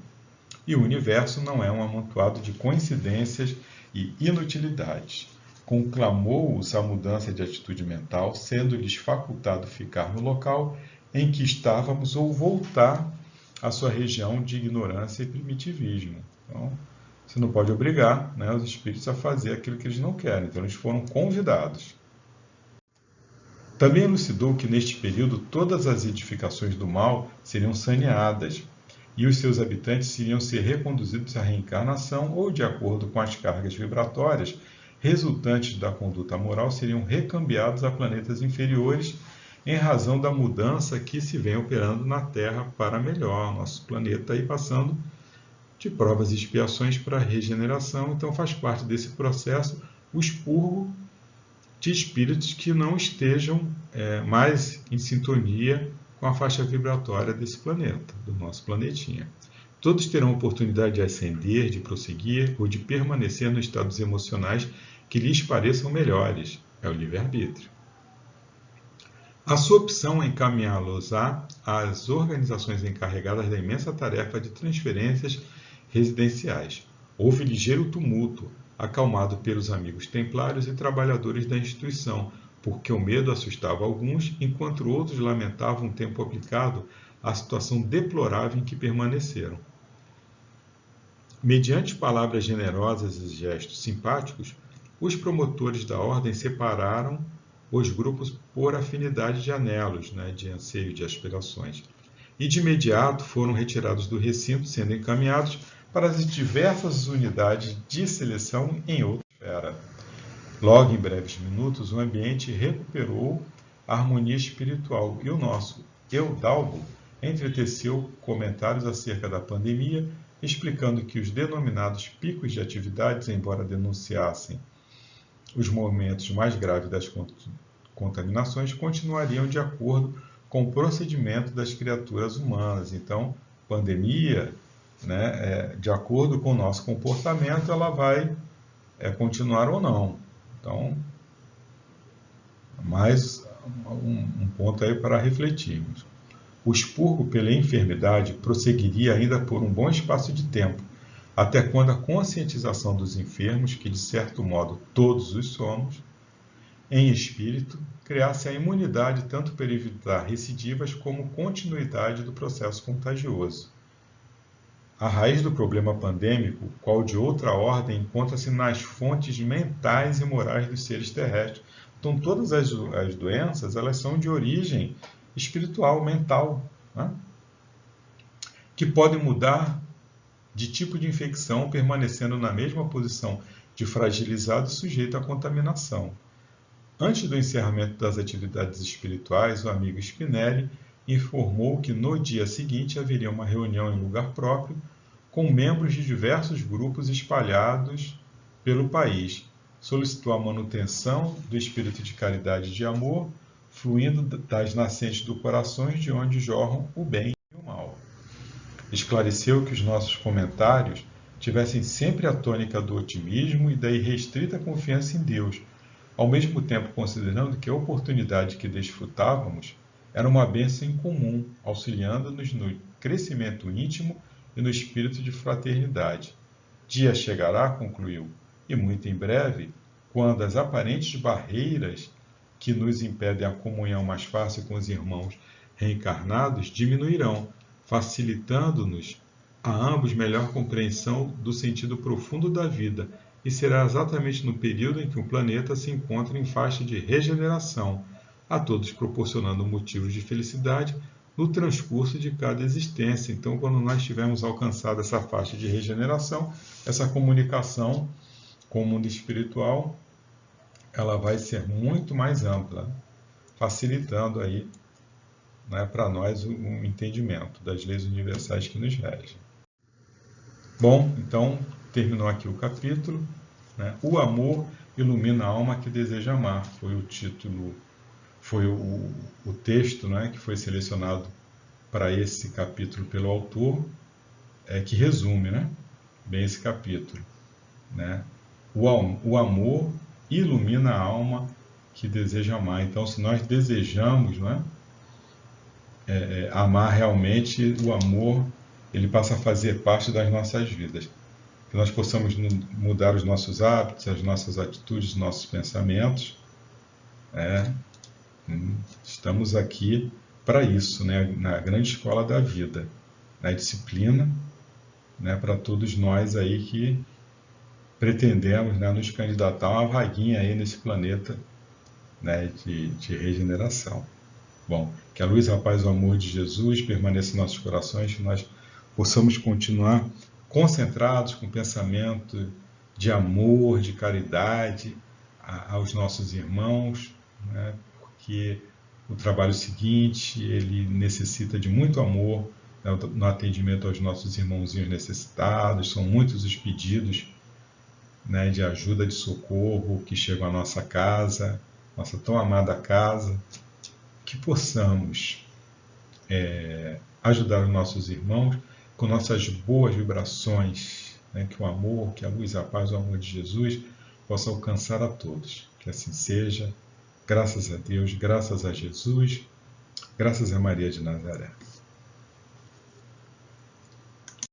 E o universo não é um amontoado de coincidências e inutilidades. Conclamou-os a mudança de atitude mental, sendo-lhes facultado ficar no local em que estávamos ou voltar à sua região de ignorância e primitivismo. Então, você não pode obrigar, né, os espíritos a fazer aquilo que eles não querem. Então, eles foram convidados. Também elucidou que neste período todas as edificações do mal seriam saneadas e os seus habitantes iriam ser reconduzidos à reencarnação ou, de acordo com as cargas vibratórias resultantes da conduta moral, seriam recambiados a planetas inferiores em razão da mudança que se vem operando na Terra para melhor. Nosso planeta aí passando de provas e expiações para a regeneração, então faz parte desse processo o expurgo de espíritos que não estejam mais em sintonia com a faixa vibratória desse planeta, do nosso planetinha. Todos terão oportunidade de ascender, de prosseguir ou de permanecer nos estados emocionais que lhes pareçam melhores. É o livre-arbítrio. A sua opção é encaminhá-los às organizações encarregadas da imensa tarefa de transferências residenciais. Houve ligeiro tumulto, acalmado pelos amigos templários e trabalhadores da instituição, porque o medo assustava alguns, enquanto outros lamentavam o tempo aplicado à situação deplorável em que permaneceram. Mediante palavras generosas e gestos simpáticos, os promotores da ordem separaram os grupos por afinidade de anelos, de anseio, de aspirações, e de imediato foram retirados do recinto, sendo encaminhados para as diversas unidades de seleção em outra esfera. Logo, em breves minutos, o ambiente recuperou a harmonia espiritual e o nosso Eudalbo entreteceu comentários acerca da pandemia, explicando que os denominados picos de atividades, embora denunciassem os momentos mais graves das contaminações, continuariam de acordo com o procedimento das criaturas humanas. Então, pandemia, de acordo com o nosso comportamento, ela vai continuar ou não. Então, mais um ponto aí para refletirmos. O expurgo pela enfermidade prosseguiria ainda por um bom espaço de tempo, até quando a conscientização dos enfermos, que de certo modo todos os somos, em espírito, criasse a imunidade tanto para evitar recidivas como continuidade do processo contagioso. A raiz do problema pandêmico, qual de outra ordem, encontra-se nas fontes mentais e morais dos seres terrestres. Então, todas as doenças, elas são de origem espiritual, mental, que podem mudar de tipo de infecção, permanecendo na mesma posição de fragilizado e sujeito à contaminação. Antes do encerramento das atividades espirituais, o amigo Spinelli informou que no dia seguinte haveria uma reunião em lugar próprio, com membros de diversos grupos espalhados pelo país. Solicitou a manutenção do espírito de caridade e de amor, fluindo das nascentes do coração, de onde jorram o bem e o mal. Esclareceu que os nossos comentários tivessem sempre a tônica do otimismo e da irrestrita confiança em Deus, ao mesmo tempo considerando que a oportunidade que desfrutávamos era uma bênção em comum, auxiliando-nos no crescimento íntimo e no espírito de fraternidade. Dia chegará, concluiu, e muito em breve, quando as aparentes barreiras que nos impedem a comunhão mais fácil com os irmãos reencarnados diminuirão, facilitando-nos a ambos melhor compreensão do sentido profundo da vida, e será exatamente no período em que o planeta se encontra em faixa de regeneração, a todos proporcionando motivos de felicidade no transcurso de cada existência. Então, quando nós tivermos alcançado essa faixa de regeneração, essa comunicação com o mundo espiritual, ela vai ser muito mais ampla, facilitando aí, para nós o entendimento das leis universais que nos regem. Bom, então terminou aqui o capítulo, né? O amor ilumina a alma que deseja amar, foi o título, foi o texto, né, que foi selecionado para esse capítulo pelo autor, que resume, né, bem esse capítulo, né? O amor ilumina a alma que deseja amar. Então, se nós desejamos, né, amar realmente, o amor ele passa a fazer parte das nossas vidas. Que nós possamos mudar os nossos hábitos, as nossas atitudes, os nossos pensamentos. Estamos aqui para isso, né, na grande escola da vida, na disciplina, né, para todos nós aí que pretendemos, né, nos candidatar a uma vaguinha aí nesse planeta, né, de regeneração. Bom, que a luz, a paz e o amor de Jesus permaneça em nossos corações, que nós possamos continuar concentrados com pensamento de amor, de caridade aos nossos irmãos, né, porque o trabalho seguinte, ele necessita de muito amor, né, no atendimento aos nossos irmãozinhos necessitados. São muitos os pedidos, né, de ajuda, de socorro que chegam à nossa casa, nossa tão amada casa, que possamos ajudar os nossos irmãos com nossas boas vibrações, né, que o amor, que a luz, a paz, o amor de Jesus possa alcançar a todos. Que assim seja, graças a Deus, graças a Jesus, graças a Maria de Nazaré.